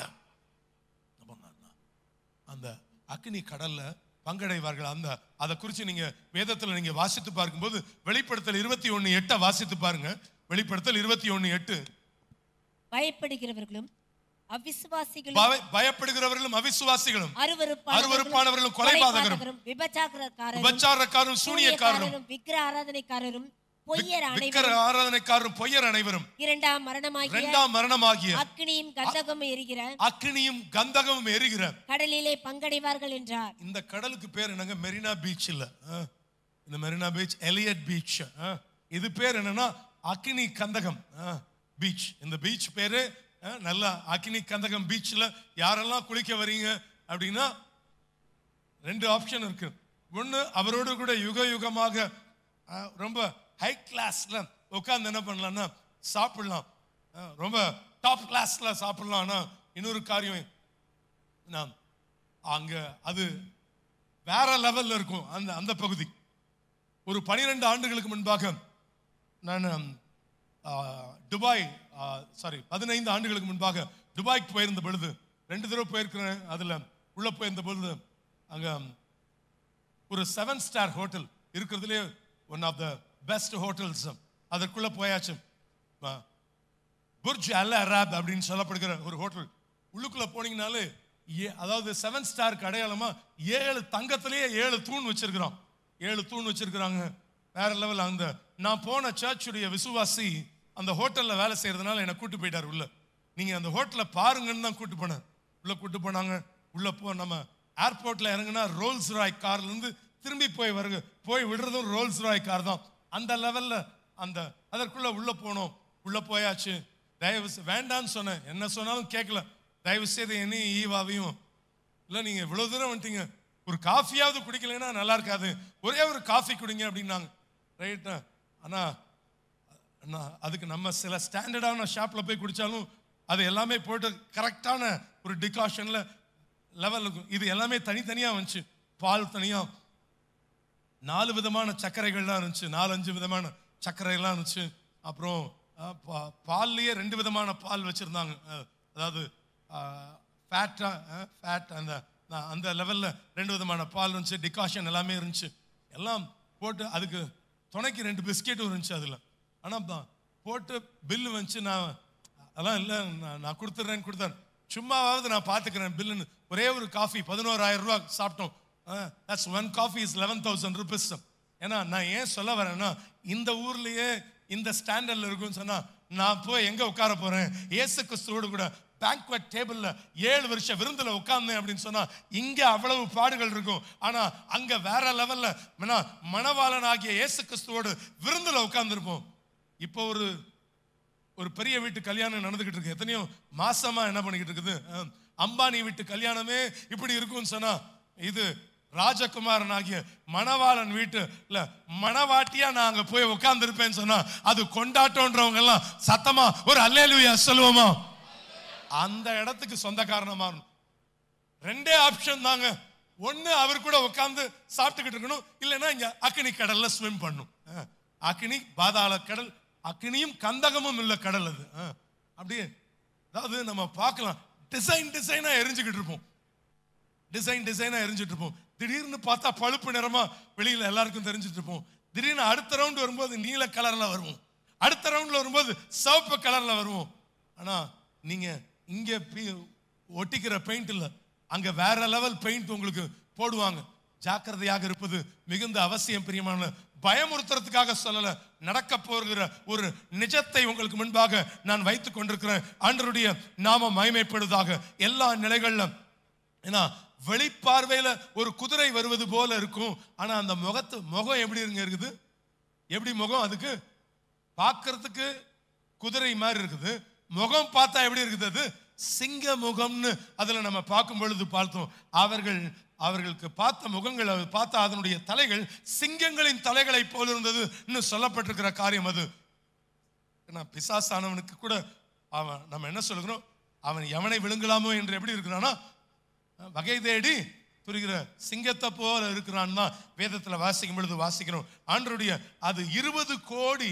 அந்த அக்னி கடல்ல பங்கடைவார்கள். அதை குறித்து நீங்க வேதத்தில் நீங்க வாசித்து பார்க்கும்போது வெளிப்படுத்தல் 21:8 வாசித்து பாருங்க. வெளிப்படுத்தல் 21:8. பயப்படுகிறவர்களும் அவிசுவாசிகளும் அருவருப்பானவர்களும் கொலைபாதகரும் விபச்சாரக்காரரும் சூனியக்காரரும் விக்கிர ஆராதனைக்காரரும் பொய்யர் அனைவரும் இரண்டாம் மரணமாகிய அக்கினியும் கந்தகமும் எரிகிற கடலிலே பங்கடைவார்கள் என்றார். இந்த கடலுக்கு பேர் என்னங்க? மெரினா பீச் இல்ல. இந்த மெரினா பீச் எலியட் பீச். இது பேர் என்னன்னா அக்கினி கந்தகம் பீச். இந்த பீச் பேரு நல்லா அக்கினி கந்தகம் பீச்ல யாரெல்லாம் குளிக்க வரீங்க அப்படின்னா 2 ஆப்ஷன் இருக்கு. ஒண்ணு, அவரோடு கூட யுக யுகமாக ரொம்ப ஹை கிளாஸ்ல உட்கார்ந்து என்ன பண்ணலாம்னா சாப்பிடலாம், ரொம்ப டாப் கிளாஸ்ல சாப்பிடலாம். ஆனா இன்னொரு காரியம், அங்க அது வேற லெவல்ல இருக்கும் அந்த பகுதி. ஒரு 12 ஆண்டுகளுக்கு முன்பாக நான் 15 ஆண்டுகளுக்கு முன்பாக துபாய்க்கு போயிருந்த பொழுது 2 தடவை போயிருக்கிறேன். அதுல உள்ள போயிருந்த பொழுது அங்க ஒரு 7 ஸ்டார் ஹோட்டல் இருக்கிறதுலே one of the best hotels. அதற்குள்ள போயாச்சு. புர்ஜ் அல் அராப் அப்படின்னு சொல்லப்படுகிற ஒரு ஹோட்டல். உள்ளுக்குள்ள போனீங்கனாலே அதாவது 7 ஸ்டாருக்கு அடையாளமா 7 தங்கத்திலேயே 7 தூண் வச்சிருக்கிறோம். 7 தூண் வச்சிருக்கிறாங்க. வேற லெவல். அந்த நான் போன சர்ச்சுடைய விசுவாசி அந்த ஹோட்டல்ல வேலை செய்யறதுனால என்னை கூட்டு போயிட்டார் உள்ள. நீங்க அந்த ஹோட்டலை பாருங்கன்னு தான் கூட்டு போனேன். உள்ள கூட்டு போனாங்க. உள்ள நம்ம ஏர்போர்ட்ல இறங்குனா ரோல்ஸ் ராய் கார்ல இருந்து திரும்பி போய் விடுறதும் ரோல்ஸ் ராய் கார் தான். அந்த லெவல்ல அதற்குள்ள உள்ள போனோம். உள்ள போயாச்சு. தயவு வேண்டான்னு சொன்னேன், என்ன சொன்னாலும் கேட்கல. தயவு செய்து என்னையும் ஈவாவையும் இல்லை, நீங்க இவ்வளவு தூரம் வந்துட்டீங்க, ஒரு காஃபியாவது குடிக்கலைன்னா நல்லா இருக்காது, ஒரே ஒரு காஃபி குடிங்க அப்படின்னாங்க. ரைட்டா? ஆனா அதுக்கு நம்ம சில ஸ்டாண்டர்டான ஷாப்ல போய் குடிச்சாலும் அது எல்லாமே போட்டு கரெக்டான ஒரு டிகாஷன்ல லெவல் இருக்கும். இது எல்லாமே தனித்தனியா வந்துச்சு. பால் தனியா 4 விதமான சர்க்கரைகள்லாம் இருந்துச்சு, 4-5 விதமான சர்க்கரைகள்லாம் இருந்துச்சு. அப்புறம் பால்லையே 2 விதமான பால் வச்சிருந்தாங்க. அதாவது ஃபேட் அந்த லெவல்ல 2 விதமான பால் இருந்துச்சு. டிகாஷன் எல்லாமே இருந்துச்சு. எல்லாம் போட்டு அதுக்கு துணைக்கு 2 பிஸ்கெட்டும் இருந்துச்சு அதுல. ஆனா போட்டு பில்லு வந்துச்சு. நான் அதெல்லாம் இல்லை, நான் கொடுத்துட்றேன்னு கொடுத்தேன். சும்மாவாவது நான் பார்த்துக்கிறேன் பில்லுன்னு. ஒரே ஒரு காஃபி 11,000 ரூபாய் சாப்பிட்டோம். That's 1 coffee is 11,000 rupees. ஏன்னா நான் ஏன் சொல்ல வரேன்னா, இந்த ஊர்லயே இந்த ஸ்டாண்டர்ட்ல இருக்குன்னு சொன்னா நான் போய் எங்க உட்கார போறேன்? இயேசு கிறிஸ்துவோடு கூட பேங்க்வெட் டேபிள்ல 7 வருஷம் விருந்துல உட்கார்ந்தேன் அப்படின்னு சொன்னா இங்க அவ்வளவு பாடுகள் இருக்கும். ஆனா அங்க வேற லெவல்ல மணவாளன் ஆகிய இயேசு கிறிஸ்துவோடு விருந்துல உட்கார்ந்துருப்போம். இப்போ ஒரு பெரிய வீட்டு கல்யாணம் நடந்துகிட்டு இருக்கு. எத்தனையோ மாசமா என்ன பண்ணிக்கிட்டு இருக்குது. அம்பானி வீட்டு கல்யாணமே இப்படி இருக்கும்னு சொன்னா, இது ராஜகுமாரன் ஆகிய மணவாளன் வீட்டு இல்ல மணவாட்டியா நான் அங்க போய் உட்கார்ந்து இருப்பேன்னு சொன்னா அது கொண்டாட்டம்ன்றவங்க எல்லாம் சத்தமா ஒரு அல்லேலூயா சொல்லுவோமா? அந்த இடத்துக்கு சொந்தக்காரனா மாறணும். 2 ஆப்ஷன் தாங்க. ஒண்ணு அவர் கூட உட்கார்ந்து சாப்பிட்டுக்கிட்டு இருக்கணும், இல்லைன்னா இங்க அக்னி கடல்ல ஸ்விம் பண்ணும். அக்னி பாதாள கடல், அக்னியும் கந்தகமும் இல்ல கடல் அது. அப்படியே அதாவது நம்ம பார்க்கலாம், டிசைனா எரிஞ்சுக்கிட்டு இருப்போம். டிசைனா எரிஞ்சிட்டு இருப்போம். திடீர்னு பார்த்தா பழுப்பு நிறமா வெளியில எல்லாருக்கும் தெரிஞ்சிட்டு இருப்போம். திடீர்னு அடுத்த ரவுண்ட் வரும்போது நீல கலர்ல வருவோம், அடுத்த ரவுண்ட்ல வரும்போது சிவப்பு கலர்ல வருவோம். ஆனா நீங்க இங்க ஒட்டிக்கிற பெயிண்ட் இல்ல, அங்க வேற லெவல் பெயிண்ட் உங்களுக்கு போடுவாங்க. ஜாக்கிரதையாக இருப்பது மிகுந்த அவசியம் பிரியமான. பயமுறுத்துறதுக்காக சொல்லல, நடக்க போகிற ஒரு நிஜத்தை உங்களுக்கு முன்பாக நான் வைத்துக் கொண்டிருக்கிறேன். ஆண்டவருடைய நாமம் மகிமைப்படுவதாக. எல்லா நிலைகள்ல ஏன்னா வெளிப்பார்வையில ஒரு குதிரை வருவது போல இருக்கும். ஆனா அந்த முகம் எப்படி இருக்குது? எப்படி முகம்? அதுக்கு பார்க்கறதுக்கு குதிரை மாதிரி இருக்குது, முகம் பார்த்தா எப்படி இருக்குது? அது சிங்க முகம்னு அதுல நம்ம பார்க்கும் பொழுது பார்த்தோம். அவர்களுக்கு பார்த்த முகங்கள், பார்த்த அதனுடைய தலைகள் சிங்கங்களின் தலைகளை போல இருந்தது இன்னும் சொல்லப்பட்டிருக்கிற காரியம் அது. பிசாசானவனுக்கு கூட அவன் நம்ம என்ன சொல்லுகிறோம், அவன் எவனை விழுங்கலாமோ என்று எப்படி இருக்கிறானா வகை தேடி துரிகிற சிங்கத்தை போல இருக்கிறான் தான் வேதத்துல வாசிக்கும் பொழுது வாசிக்கிறோம். ஆண்டருடைய அது 20 கோடி,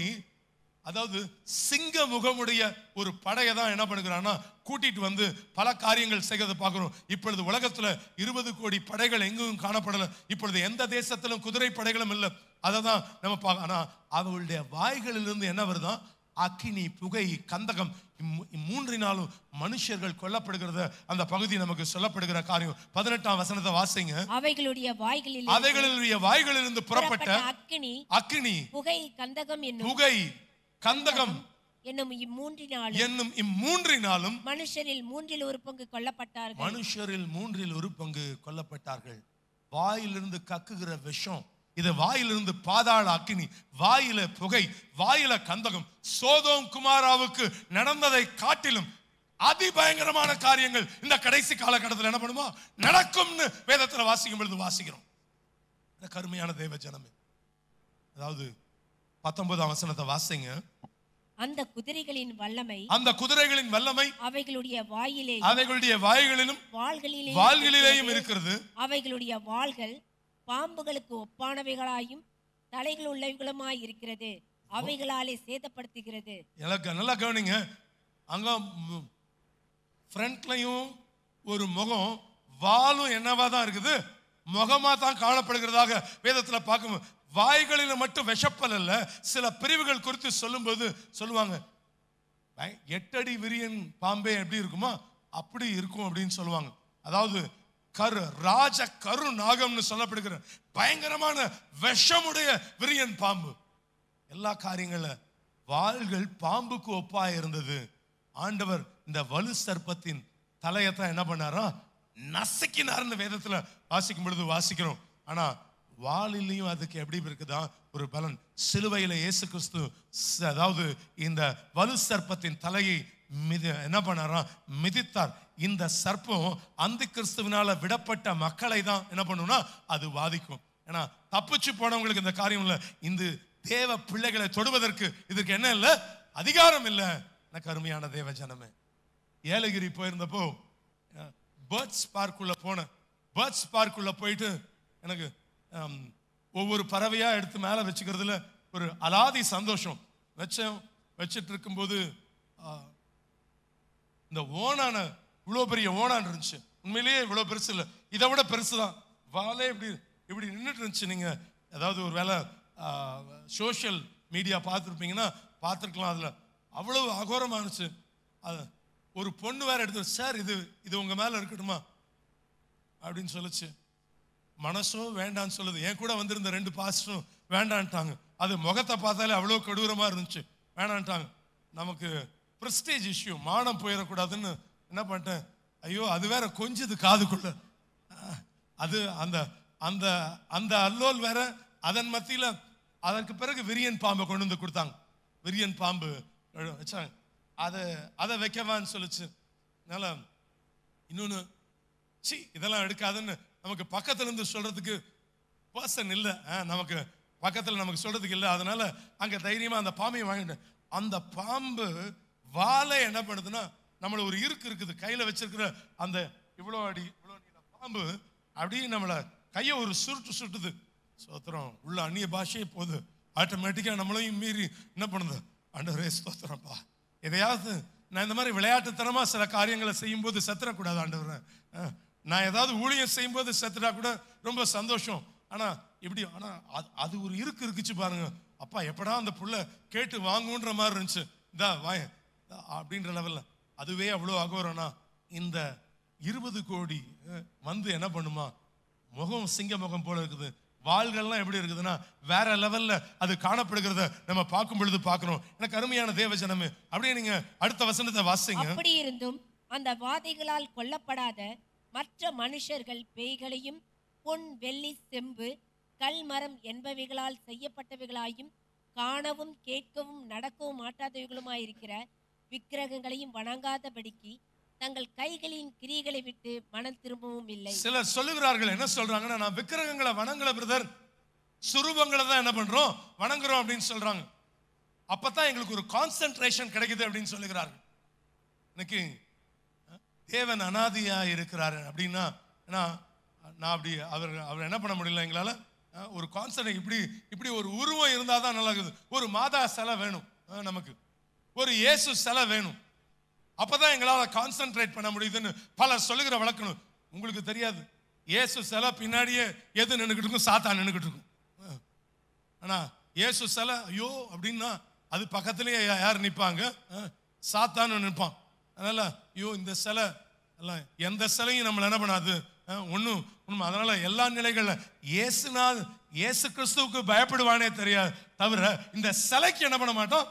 அதாவது சிங்க முகமுடைய ஒரு படையை தான் என்ன பண்ணுகிறான்னா கூட்டிட்டு வந்து பல காரியங்கள் செய்கிறத பார்க்கிறோம். இப்பொழுது உலகத்துல 20 கோடி படைகள் எங்கும் காணப்படல. இப்பொழுது எந்த தேசத்திலும் குதிரை படைகளும் இல்லை. அதை தான் நம்ம பார்க்க. ஆனா அவர்களுடைய வாய்களிலிருந்து என்ன வருதான்? அக்கினி, புகை, கந்தகம், 3 மனுஷர்கள் கொல்லப்படுகிறத அந்த பகுதி நமக்கு சொல்லப்படுகிற காரியம். 18ஆம் வசனத்தை வாசிங்க. அவைகளுடைய வாய்களிலிருந்து புறப்பட்ட அக்கினி, புகை, கந்தகம் என்னும் இம்மூன்றினாலும் மனுஷரில் 3 பங்கு கொல்லப்பட்டார்கள். வாயிலிருந்து கக்குகிற விஷம், இது வாயிலிருந்து பாதாள அக்கினி, வாயில புகை, வாயில கந்தகம். சோதோம் குமாராவுக்கு நடந்ததை காட்டிலும் அதிபயங்கரமான காரியங்கள் இந்த கடைசி காலகட்டத்தில் என்ன பண்ணுமா நடக்கும்னு வேதத்துல வாசிக்கும் பொழுது வாசிக்கிறோம். கருமையான தேவ ஜனமே, அதாவது 19ஆம் வசனத்தை வாசிங்க. அந்த குதிரைகளின் வல்லமை அவைகளுடைய வாய்களிலும் வாள்களிலேயும் இருக்கிறது. அவைகளுடைய வாள்கள் பாம்புகளுக்கு ஒப்பானவைகளாயும் தலைகள் உள்ளவைகளுமாய் இருக்கிறது. அவைகளாலே சேதப்படுத்துகிறது. நல்லா கவனிங்க. அங்க ஃப்ரண்ட்லயும் ஒரு முகம், வாலும் என்னவா தான் இருக்குது, முகமா தான் காணப்படுகிறதாக வேதத்துல பார்க்கும். வாய்களில் மட்டும் விஷப்பல் அல்ல, சில பிரிவுகள் குறித்து சொல்லும்போது சொல்லுவாங்க 8 அடி விரியன் பாம்பே எப்படி இருக்குமா அப்படி இருக்கும் அப்படின்னு சொல்லுவாங்க. அதாவது ராஜ கரு நாகம்னு சொல்லப்படுகிற பயங்கரமான விஷமுடைய விரியன் பாம்பு. எல்லா காரியங்கள வாள்கள் பாம்புக்கு ஒப்பா இருந்தது. ஆண்டவர் இந்த வலு சர்ப்பத்தின் தலையத்தான் என்ன பண்ணாரா நசுக்கினார்னு வேதத்துல வாசிக்கும் பொழுது வாசிக்கிறோம். ஆனா வாளிலையும் அதுக்கு எப்படி இருக்குதா ஒரு பலன். சிலுவையில இயேசு கிறிஸ்து அதாவது இந்த வலு சர்ப்பத்தின் தலையை என்ன பண்ணாரா மிதித்தார். இந்த சர்ப்பம் அந்த கிறிஸ்துவினால விடப்பட்ட மக்களை தான் என்ன பண்ணும்னா அது வாதிக்கும். ஏன்னா தப்பிச்சு போனவங்களுக்கு இந்த காரியம் இல்லை. இந்த தேவ பிள்ளைகளை தொடுவதற்கு இதற்கு என்ன இல்லை? அதிகாரம் இல்லை. எனக்கு அருமையான தேவ ஜனமே, ஏலகிரி போயிருந்தப்போ பேர்ட்ஸ் பார்க்குள்ள போனேன். பேர்ட்ஸ் பார்க்குள்ள போயிட்டு எனக்கு ஒவ்வொரு பறவையா எடுத்து மேல வச்சுக்கிறதுல ஒரு அலாதி சந்தோஷம். வச்சிட்டு இருக்கும்போது இந்த ஓனான இவ்வளோ பெரிய ஓனான் இருந்துச்சு. உண்மையிலேயே இவ்வளோ பெருசு இல்லை, இதை விட பெருசு தான். வாலே இப்படி இப்படி நின்றுட்டு இருந்துச்சு. நீங்க ஏதாவது ஒரு வேலை சோஷியல் மீடியா பார்த்துருப்பீங்கன்னா பார்த்துருக்கலாம். அதில் அவ்வளவு அகோரமா இருந்துச்சு. அது ஒரு பொண்ணு வேற எடுத்து, சார் இது உங்க மேல இருக்கட்டுமா அப்படின்னு சொல்லுச்சு. மனசோ வேண்டான்னு சொல்லுது. என் கூட வந்திருந்த 2 பாஸ்டரும் வேண்டான்ட்டாங்க. அது முகத்தை பார்த்தாலே அவ்வளோ கொடூரமா இருந்துச்சு, வேண்டான்ட்டாங்க. நமக்கு பிரஸ்டேஜ் இஷ்யூ, மானம் போயிடக்கூடாதுன்னு என்ன பண்ணிட்டேன், ஐயோ அது வேற கொஞ்சது காதுக்குள்ள, அது அந்த அந்த அந்த அல்லோல் வேற. அதன் மத்தியில் அதற்கு பிறகு விரியன் பாம்பை கொண்டு வந்து கொடுத்தாங்க. விரியன் பாம்பு வச்சாங்க. அதை வைக்கவான்னு சொல்லிச்சு. அதனால இன்னொன்று, இதெல்லாம் எடுக்காதுன்னு நமக்கு பக்கத்துல இருந்து சொல்றதுக்கு பர்சன் இல்லை, நமக்கு பக்கத்தில் நமக்கு சொல்றதுக்கு இல்லை. அதனால அங்க தைரியமா அந்த பாம்பையும் வாங்கிட்டேன். அந்த பாம்பு வாழை என்ன பண்ணுதுன்னா, நம்மள ஒரு இருக்குது கையில வச்சிருக்கிற அந்த இவ்வளோ அடி இவ்வளோ நீள பாம்பு அப்படியே நம்மள கையை ஒரு சுட்டுது. ஸ்தோத்திரம். உள்ள அந்நிய பாஷையே போகுது. ஆட்டோமேட்டிக்கா நம்மளையும் மீறி என்ன பண்ணுது, ஆண்டவரே ஸ்தோத்திரம்ப்பா. எதையாவது நான் இந்த மாதிரி விளையாட்டுத்தனமா சில காரியங்களை செய்யும் போது செத்துறக்கூடாது ஆண்டவரே. நான் ஏதாவது ஊழியம் செய்யும் போது செத்துட்டா கூட ரொம்ப சந்தோஷம். ஆனா இப்படி அது ஒரு இருக்குச்சு பாருங்க. அப்பா எப்படா அந்த புள்ள கேட்டு வாங்குன்ற மாதிரி இருந்துச்சு. இதா வாய அப்படின்ற லெவல்ல அதுவே அவ்வளோ அகோரம்னா, இந்த 20 கோடி வந்து என்ன பண்ணுமா, முகம் சிங்க முகம் போல இருக்குது. வாள்கள்லாம் எப்படி இருக்குதுன்னா வேற லெவல்ல அது காணப்படுகிறத நம்ம பார்க்கும் பொழுது பார்க்கிறோம். எனக்கு அருமையான தேவ ஜனமே, அப்படியே நீங்க அடுத்த வசனத்தை வாசிங்க. அப்படி இருந்தும் அந்த வாதைகளால் கொல்லப்படாத மற்ற மனுஷர்கள் பேய்களையும் பொன் வெள்ளி செம்பு கல் மரம் என்பவைகளால் செய்யப்பட்டவைகளாயும் காணவும் கேட்கவும் நடக்கவும் மாட்டாதவைகளுமாயிருக்கிற விக்கிரகங்களையும் வணங்காதபடிக்கு தங்கள் கைகளின் கிரியைகளை விட்டு மனம் திரும்பவும் இல்லை. சிலர் சொல்லுகிறார்கள், என்ன சொல்றாங்கன்னா, நான் விக்கிரகங்களை வணங்கல பிரதர், சுரூபங்களை தான் என்ன பண்றோம், வணங்குறோம் அப்படின்னு சொல்றாங்க. அப்பதான் எங்களுக்கு ஒரு கான்சென்ட்ரேஷன் கிடைக்குது அப்படின்னு சொல்லுகிறார்கள். இன்னைக்கு தேவன் அனாதியா இருக்கிறாரு அப்படின்னா, நான் அப்படி அவர் என்ன பண்ண முடியல எங்களால. ஒரு கான்சென்ட் இப்படி ஒரு உருவம் இருந்தாதான் நல்லா இருக்குது. ஒரு மாதா சிலை வேணும் நமக்கு, ஒரு இயேசு சிலை வேணும், அப்பதான் எங்களால கான்சென்ட்ரேட் பண்ண முடியுதுன்னு பலர் சொல்லுகிற வழக்கணும். உங்களுக்கு தெரியாது, இயேசு சிலை பின்னாடியே எது நின்றுகிட்டு இருக்கும், சாத்தான் நின்றுகிட்டு இருக்கும். ஆனா இயேசு சிலை ஐயோ அப்படின்னா அது பக்கத்திலேயே யார் நிற்பாங்க, சாத்தான்னு நிற்பான். அதனால ஐயோ இந்த சிலை எல்லாம் எந்த சிலையும் நம்மள என்ன பண்ணாது ஒன்றும். அதனால எல்லா நிலைகள்ல இயேசு கிறிஸ்துவுக்கு பயப்படுவானே தெரியாது தவிர இந்த சிலைக்கு என்ன பண்ண மாட்டோம்,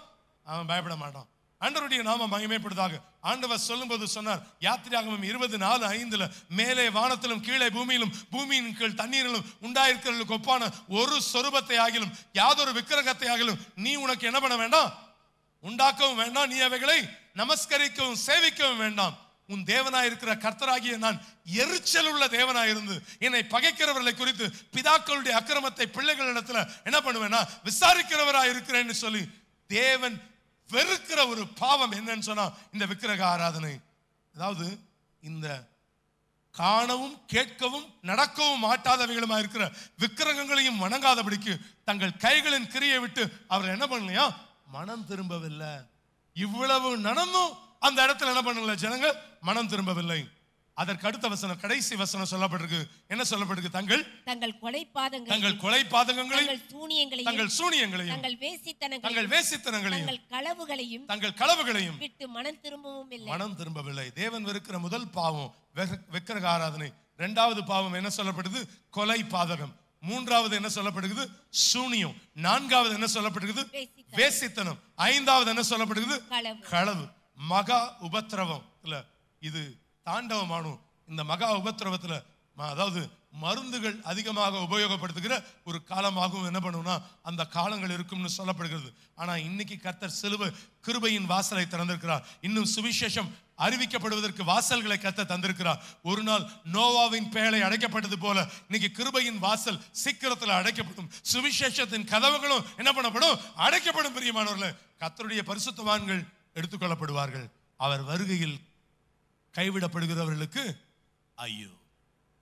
அவன் பயப்பட மாட்டான். ஆண்டவருடைய நாம மகிமைப்படுதாக. ஆண்டவர் சொல்லும்போது சொன்னார், யாத்திராகமம் 24:5 மேலே வானத்திலும் கீழே பூமியிலும் பூமியின் கீழ் தண்ணீரிலும் உண்டாயிருக்கிறவர்களுக்கு ஒப்பான ஒரு சொரூபத்தை ஆகிலும் யாதொரு விக்கிரகத்தை ஆகிலும் நீ உனக்கு என்ன பண்ண வேண்டாம், உண்டாக்கவும் வேண்டாம், நீ அவைகளை நமஸ்கரிக்கவும் சேவிக்கவும் வேண்டாம். உன் தேவனாயிருக்கிற கர்த்தராகிய நான் எரிச்சல் உள்ள தேவனாயிருந்து என்னை பகைக்கிறவர்களை குறித்து பிதாக்களுடைய அக்கிரமத்தை பிள்ளைகளிடத்துல என்ன பண்ணுவேன்னா விசாரிக்கிறவராய் இருக்கிறேன்னு சொல்லி தேவன் வெறுக்கிற ஒரு பாவம் என்னன்னு சொன்னா இந்த விக்கிரக ஆராதனை. அதாவது இந்த காணவும் கேட்கவும் நடக்கவும் மாட்டாதவைகளுமா இருக்கிற விக்கிரகங்களையும் வணங்காதபடிக்கு தங்கள் கைகளின் கிரியை விட்டு அவர் என்ன பண்ணலையா, மனம் திரும்பவில்லை. இவ்வளவு நடந்தும் அந்த இடத்துல என்ன பண்ணல, ஜனங்க மனம் திரும்பவில்லை. அதற்கு அடுத்த வசனம், கடைசி வசனம் சொல்லப்பட்டிருக்கு. என்ன சொல்லப்பட்டிருக்கு, தங்கள் கொலைபாதகங்களையும் தங்கள் சூனியங்களையும் தங்கள் வேசித்தனங்களையும் தங்கள் களவுகளையும் விட்டு மனம் திரும்பவில்லை. தேவன் வெறுக்கிற முதல் பாவம் விக்கிரக ஆராதனை. இரண்டாவது பாவம் என்ன சொல்லப்படுது, கொலை பாதகம். மூன்றாவது என்ன சொல்லப்படுகிறது, சூனியம். நான்காவது என்ன சொல்லப்படுகிறது, வேசித்தனம். ஐந்தாவது என்ன சொல்லப்படுகிறது, களவு. மகா உபத்திரவம் இல்ல இது தாண்டவமானும். இந்த மகா உபத்திரவத்துல அதாவது மருந்துகள் அதிகமாக உபயோகப்படுத்துகிற ஒரு காலமாகவும் என்ன பண்ணுவோம்னா அந்த காலங்கள் இருக்கும்னு சொல்லப்படுகிறது. ஆனா இன்னைக்கு கர்த்தர் சிலுவை கிருபையின் வாசலை திறந்திருக்கிறார். இன்னும் சுவிசேஷம் அறிவிக்கப்படுவதற்கு வாசல்களை கர்த்தர் தந்திருக்கிறார். ஒரு நாள் நோவாவின் பேழை அடைக்கப்பட்டது போல இன்னைக்கு கிருபையின் வாசல் சீக்கிரத்தில் அடைக்கப்படும். சுவிசேஷத்தின் கதவுகளும் என்ன பண்ணப்படும்? அடைக்கப்படும். பிரியமானவர்களே, கர்த்தருடைய பரிசுத்தவான்கள் எடுத்துக்கொள்ளப்படுவார்கள். அவர் வருகையில் கைவிடப்படுகிறவர்களுக்கு ஐயோ.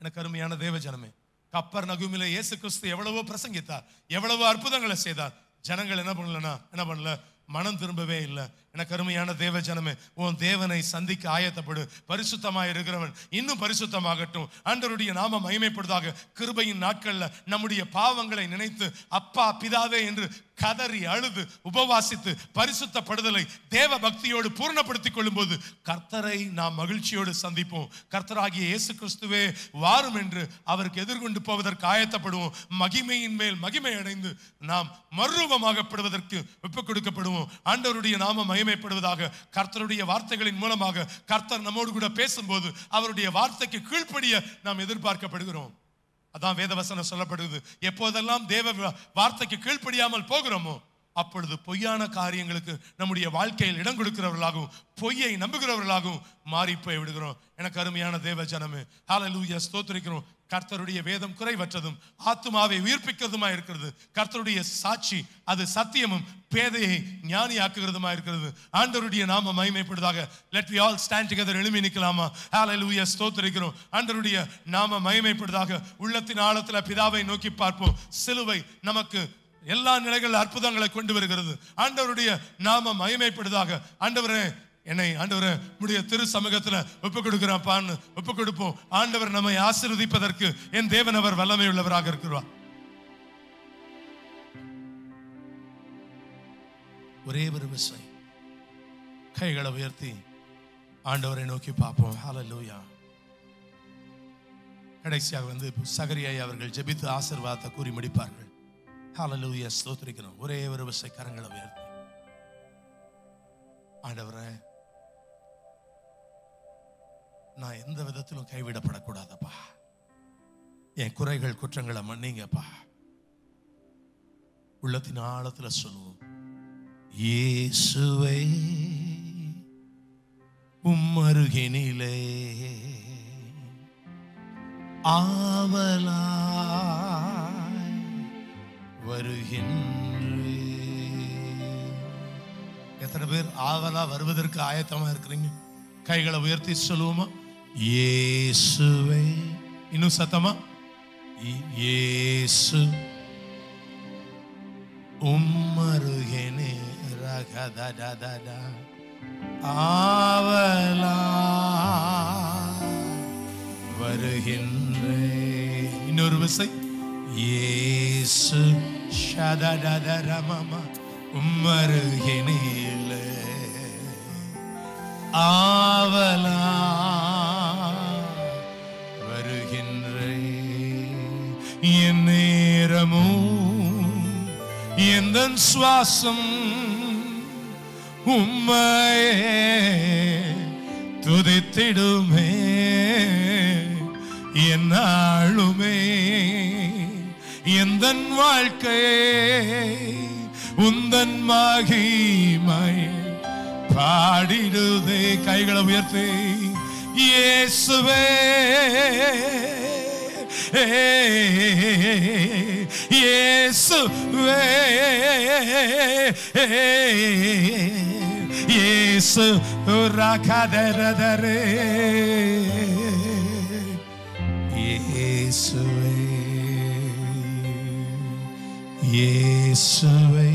எனக்கு அருமையான தேவ ஜனமே, கப்பர்நகூமிலே இயேசு கிறிஸ்து எவ்வளவோ பிரசங்கித்தார், எவ்வளவோ அற்புதங்களை செய்தார். ஜனங்கள் என்ன பண்ணல? மனம் திரும்பவே இல்லை. எனக்கு அருமையான தேவ ஜனமே, உன் தேவனை சந்திக்க ஆயத்தப்படு. பரிசுத்தமாய் இருக்கிறவன் இன்னும் பரிசுத்தமாகட்டும். ஆண்டவருடைய நாமம் மகிமைப்படுவதாக. கிருபையின் நாட்கள்ல நம்முடைய பாவங்களை நினைத்து அப்பா பிதாவே என்று கதறி அழுது உபவாசித்து பரிசுத்தப்படுதலை தேவ பக்தியோடு பூர்ணப்படுத்திக் கொள்ளும் போது கர்த்தரை நாம் மகிழ்ச்சியோடு சந்திப்போம். கர்த்தராகிய இயேசு கிறிஸ்துவே வாரும் என்று அவருக்கு எதிர்கொண்டு போவதற்கு ஆயத்தப்படுவோம். மகிமையின் மேல் மகிமை அடைந்து நாம் மறுரூபமாகப்படுவதற்கு ஒப்புக் கொடுக்கப்படுவோம். ஆண்டவருடைய நாமம் மகிமைப்படுவதாக. கர்த்தருடைய வார்த்தைகளின் மூலமாக கர்த்தர் நம்மோடு கூட பேசும்போது அவருடைய வார்த்தைக்கு கீழ்ப்படிய நாம் எதிர்பார்க்கப்படுகிறோம். அதான் வேதவசனம் சொல்லப்படுகிறது. எப்போதெல்லாம் தேவ வார்த்தைக்கு கீழ்ப்படியாமல் போகிறோமோ அப்பொழுது பொய்யான காரியங்களுக்கு நம்முடைய வாழ்க்கையில் இடம் கொடுக்கிறவர்களாகவும் பொய்யை நம்புகிறவர்களாகவும் மாறி போய் விடுகிறோம். எனக்கு அருமையான தேவ ஜனமே, ஹல்லேலூயா, ஸ்தோத்திரிக்கிறோம். கர்த்தருடைய வேதம் குறைவற்றதும் ஆத்துமாவை உயிர்ப்பிக்கிறதுமா இருக்கிறது. கர்த்தருடைய சாட்சி அது சத்தியமும் பேதையை ஞானியாக்குகிறதுமா இருக்கிறது. ஆண்டவருடைய நாம மகிமைப்படுவதாக. Let we all stand together. எழும்பி நிற்கலாமா? ஹல்லேலூயா, ஸ்தோத்திரிக்கிறோம். ஆண்டவருடைய நாம மகிமைப்படுவதாக. உள்ளத்தின் ஆழத்துல பிதாவை நோக்கி பார்ப்போம். சிலுவை நமக்கு எல்லா நிலைகளில் அற்புதங்களை கொண்டு வருகிறது. ஆண்டவருடைய நாம மகிமைப்படுவதாக. ஆண்டவரே, என்னை ஆண்டவரே முடிய திரு சமூகத்துல ஒப்புக் கொடுக்கிறான், ஒப்புக் கொடுப்போம். ஆண்டவர் நம்மை ஆசீர்வதிப்பதற்கு என் தேவன் அவர் வல்லமை உள்ளவராக இருக்கிறார். ஒரே ஒரு விசை கைகளை உயர்த்தி ஆண்டவரை நோக்கி பார்ப்போம். ஹல்லேலூயா. கடைசியாக சகரியா அவர்கள் ஜெபித்து ஆசீர்வாதத்தை கூறி முடிப்பார்கள். ஹல்லேலூயா, ஸ்தோத்திரிக்கிறோம். ஒரே ஒரு விசை கரங்களை உயர்த்தி ஆண்டவரே, நான் எந்த விதத்திலும் கைவிடப்படக்கூடாதப்பா. என் குறைகள் குற்றங்களை மன்னிங்கப்பா. உள்ளத்தின் ஆழத்துல சொல்லுவோம். இயேசுவே உம்மருகினிலே ஆவலாய் வருகின்றே. எத்தனை பேர் ஆவலா வருவதற்கு ஆயத்தமா இருக்கிறீங்க? கைகளை உயர்த்தி சொல்லுவோமா? இயேசுவே. இன்னும் சத்தமா? இயேசு உம்மருகினே ரகதததத ஆவலா வருகின்றே. இன்னொரு விசை. இயேசு ஷதததரமம உம்மருகினிலே ஆவலா வருகின்றே. என் நேரமும் எந்தன் சுவாசம் உம்மையே துதித்திடுமே. என்னாலுமே எந்தன் வாழ்க்கை உந்தன் மகிமை பாடிடுதே. கைகளை உயர்த்தி இயேசுவே இயேசுவே இயேசு ரகதரதரே இயேசுவே இயேசுவே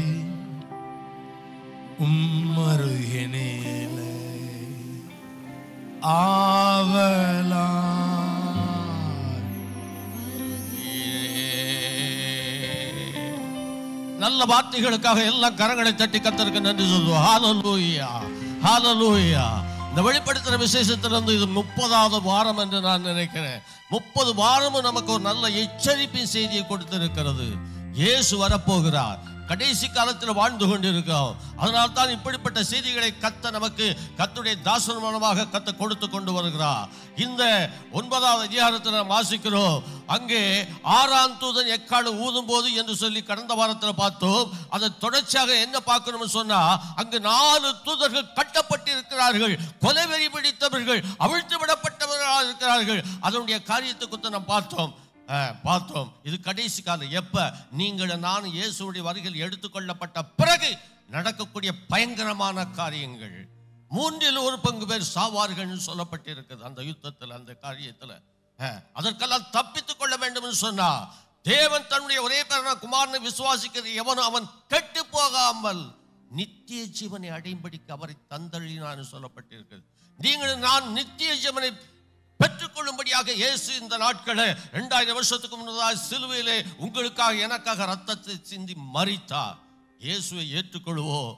உம்மருகினிலே ஆவலா. நல்ல வார்த்தைகளுக்காக எல்லா கரங்களை தட்டி கர்த்தருக்கு நன்றி சொல்லுவோம். ஹல்லேலூயா, ஹல்லேலூயா. இந்த வெளிப்படுத்துற விசேஷத்திலிருந்து இது 30வது வாரம் என்று நான் நினைக்கிறேன். 30 வாரமும் நமக்கு ஒரு நல்ல எச்சரிப்பின் செய்தியை கொடுத்திருக்கிறது. இயேசு வரப்போகிறார். கடைசி காலத்தில் வாழ்ந்து கொண்டிருக்கிறோம். அதனால் தான் இப்படிப்பட்ட செய்திகளை கர்த்தர் நமக்கு கர்த்தருடைய தாசன் மூலமாக கர்த்தர் கொடுத்து கொண்டு வருகிறார். இந்த 9வது அதிகாரத்தில் நாம் வாசிக்கிறோம். அங்கே 6ஆம் தூதன் எக்காலம் ஊதும் போது என்று சொல்லி கடந்த வாரத்தில் பார்த்தோம். அதை தொடர்ச்சியாக என்ன பார்க்கணும்னு சொன்னா, அங்கு 4 தூதர்கள் கட்டப்பட்டு இருக்கிறார்கள், கொலைவெறி பிடித்தவர்கள், அவிழ்த்து விடப்பட்டவர்களாக இருக்கிறார்கள். அதனுடைய காரியத்தை குறித்து நாம் பார்த்தோம். இது கடைசி காலம். எப்ப நீங்கள் நான் இயேசுடைய வருகையில் எடுத்துக்கொள்ளப்பட்ட பிறகு நடக்கக்கூடிய பயங்கரமான காரியங்கள். 1/3 பேர் சாவார்கள் சொல்லப்பட்டிருக்கிறது அந்த யுத்தத்தில், அந்த காரியத்தில். அதற்கெல்லாம் தப்பித்துக் கொள்ள வேண்டும் என்று சொன்னா, தேவன் தன்னுடைய ஒரே பேரான குமாரனை விசுவாசிக்கிற எவனும் அவன் கெட்டு போகாமல் நித்திய ஜீவனை அடையும்படிக்கு அவரை தந்தள்ளினான்னு சொல்லப்பட்டிருக்கிறது. நீங்கள் நான் நித்திய ஜீவனை பெற்றுக்கொள்ளும்படியாக இயேசு இந்த நாட்களை 2000 வருஷத்துக்கு முன்னதாக சிலுவையிலே உங்களுக்காக எனக்காக ரத்தத்தை சிந்தி மரித்தார். இயேசுவை ஏற்றுக்கொள்வோம்,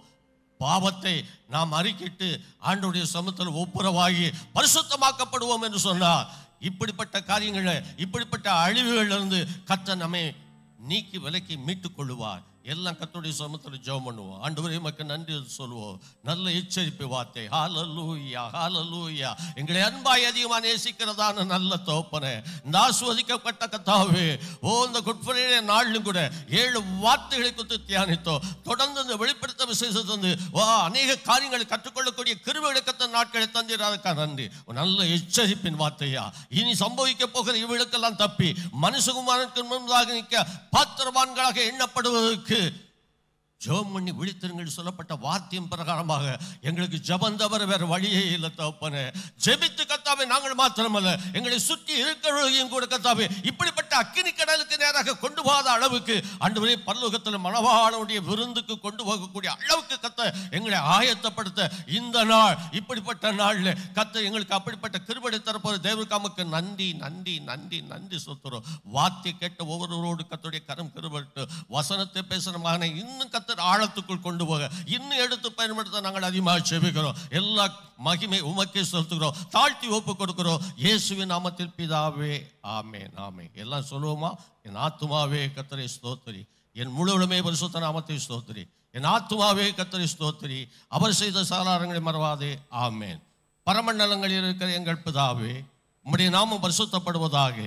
பாவத்தை நாம் அறிக்கிட்டு ஆண்டவருடைய சமூகத்தில் ஒப்புரவாகி பரிசுத்தமாக்கப்படுவோம் என்று சொன்னார். இப்படிப்பட்ட காரியங்களை, இப்படிப்பட்ட அழிவுகளிலிருந்து கர்த்தர் நம்மை நீக்கி விலக்கி மீட்டுக் கொள்ளுவார். எல்லாம் கர்த்தருடைய சமூகத்தில் ஜெபம் பண்ணுவோம். ஆண்டவரே உமக்கு நன்றி சொல்லுவோம். நல்ல எச்சரிப்பு வார்த்தை. ஹல்லேலூயா, ஹல்லேலூயா. எங்களை அன்பாய் அதிகமாக நேசிக்கிறதான நல்ல தகப்பனே, இந்த ஆசீர்வதிக்கப்பட்ட கர்த்தாவே, இந்த குட் ஃப்ரைடே நாளிலும் கூட 7 வார்த்தைகளை குறித்து தியானித்தோம். தொடர்ந்து இந்த வெளிப்படுத்த விசேஷத்தை வந்து அநேக காரியங்களை கற்றுக்கொள்ளக்கூடிய கிருபைகளை கர்த்தர் நாட்களை தந்திராதுக்காக நன்றி. நல்ல எச்சரிப்பின் வார்த்தையா. இனி சம்பவிக்க போகிற இவளுக்கெல்லாம் தப்பி மனுஷகுமாரனுக்கு முன்பதாக நிற்க பாத்திரவான்களாக எண்ணப்படுவதற்கு ஜெபம் பண்ணி விழித்திருங்கள் சொல்லப்பட்ட வார்த்தையின் பிரகாரமாக எங்களுக்கு ஜெபம் தவிர வேற வழியே இல்லை தகப்பனே. ஜெபித்து கர்த்தாவே நாங்கள் மாத்திரமல்ல, எங்களை சுற்றி இருக்கிறவர்களையும் கூட கர்த்தாவே இப்படிப்பட்ட அக்கினி கடலுக்கு நேராக கொண்டு போகாத அளவுக்கு ஆண்டவரே பரலோகத்தில் மணவாளனுடைய விருந்துக்கு கொண்டு போகக்கூடிய அளவுக்கு கர்த்தர் எங்களை ஆயத்தப்படுத்த இந்த நாள், இப்படிப்பட்ட நாளில் கர்த்தர் எங்களுக்கு அப்படிப்பட்ட கிருபை தரப்போது தேவனுக்கு நமக்கு நன்றி நன்றி நன்றி நன்றி சொல்கிறோம். வார்த்தை கேட்ட ஒவ்வொருவரோடு கர்த்தருடைய கரம் கிருபைட்டு வசனத்தை பேசுகிற மகனை இன்னும் ஆழத்துக்குள் கொண்டு போக இன்னும் எடுத்து பயன்படுத்த நாங்கள் அதிகமாக செபிக்கிறோம். எல்லா மகிமை உமக்கே செலுத்துகிறோம், தாழ்த்தி ஒப்பு கொடுக்கிறோம் இயேசுவின் நாமத்தில் பிதாவே, ஆமென் ஆமென். எல்லாம் சொல்லுவோமா? என் ஆத்துமாவே கர்த்தரை ஸ்தோத்திரி, என் முழுவதுமே பரிசுத்த நாமத்தை ஸ்தோத்திரி, என் ஆத்துமாவே கர்த்தரை ஸ்தோத்திரி, அவர் செய்த சாராரங்களை மறவாதே, ஆமென். பரமண்டலங்களில் இருக்கிற எங்கள் பிதாவே, உம்முடைய நாமம் பரிசுத்தப்படுவதாக,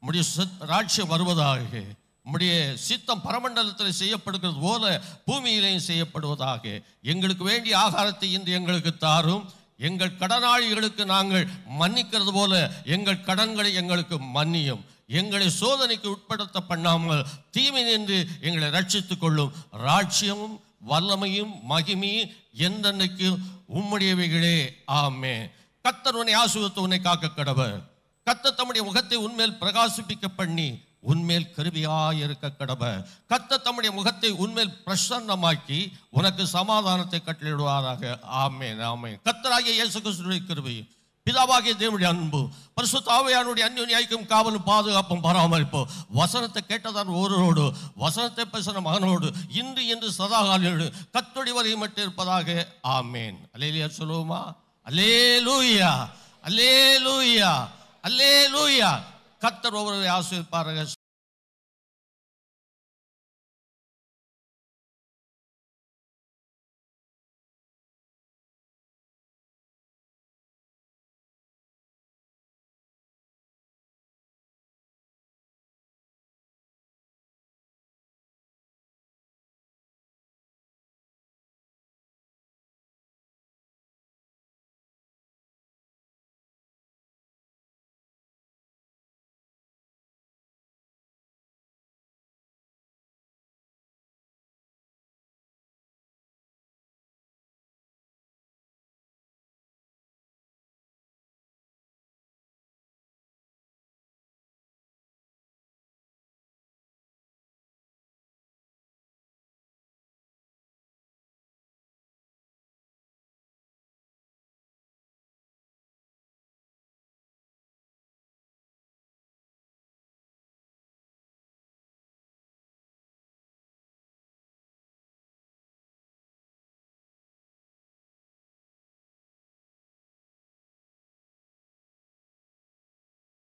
உம்முடைய ராட்சியம் வருவதாக, உம்முடைய சித்தம் பரமண்டலத்தில் செய்யப்படுகிறது போல பூமியிலேயும் செய்யப்படுவதாக. எங்களுக்கு வேண்டிய ஆகாரத்தை இன்று எங்களுக்கு தாரும். எங்கள் கடனாளிகளுக்கு நாங்கள் மன்னிக்கிறது போல எங்கள் கடன்களை எங்களுக்கு மன்னியும். எங்களை சோதனைக்கு உட்படுத்த பண்ணாமல் தீமை நின்று எங்களை ரட்சித்துக் கொள்ளும். ராட்சியமும் வல்லமையும் மகிமையும் என்றென்னைக்கு உம்முடையவைகளே, ஆமென். கர்த்தர் உன்னை ஆசீர்வதித்து உன்னை காக்க கடவர். கர்த்தர் தம்முடைய முகத்தை உன்மேல் பிரகாசிப்பிக்க பண்ணி உன்மேல் கருவியாயிருக்க கடவர். கர்த்தர் தம்முடைய முகத்தை உன்மேல் பிரசன்னமாக்கி உனக்கு சமாதானத்தை கட்டளையிடுவாராக, ஆமென் ஆமென். கர்த்தராகிய இயேசு கிறிஸ்துவின் கிருபையும் பிதாவாகிய தேவனுடைய அன்பு பரிசுத்த ஆவியானவருடைய அந்யோன்ய ஐக்கியம் காவலும் பாதுகாப்பும் பராமரிப்போம். வசனத்தை கேட்டதான் ஒருவரோடு, வசனத்தை பேசின மகனோடு இன்று சதாகாலோடு கர்த்தருடைய வரை மட்டும் இருப்பதாக, ஆமென். அல்லேலூயா சொல்லுவோமா? அல்லேலூயா அல்லேலூயா அல்லேலூயா. கர்த்தர் ஒவ்வொருவரை ஆசீர்வதிப்பாராக.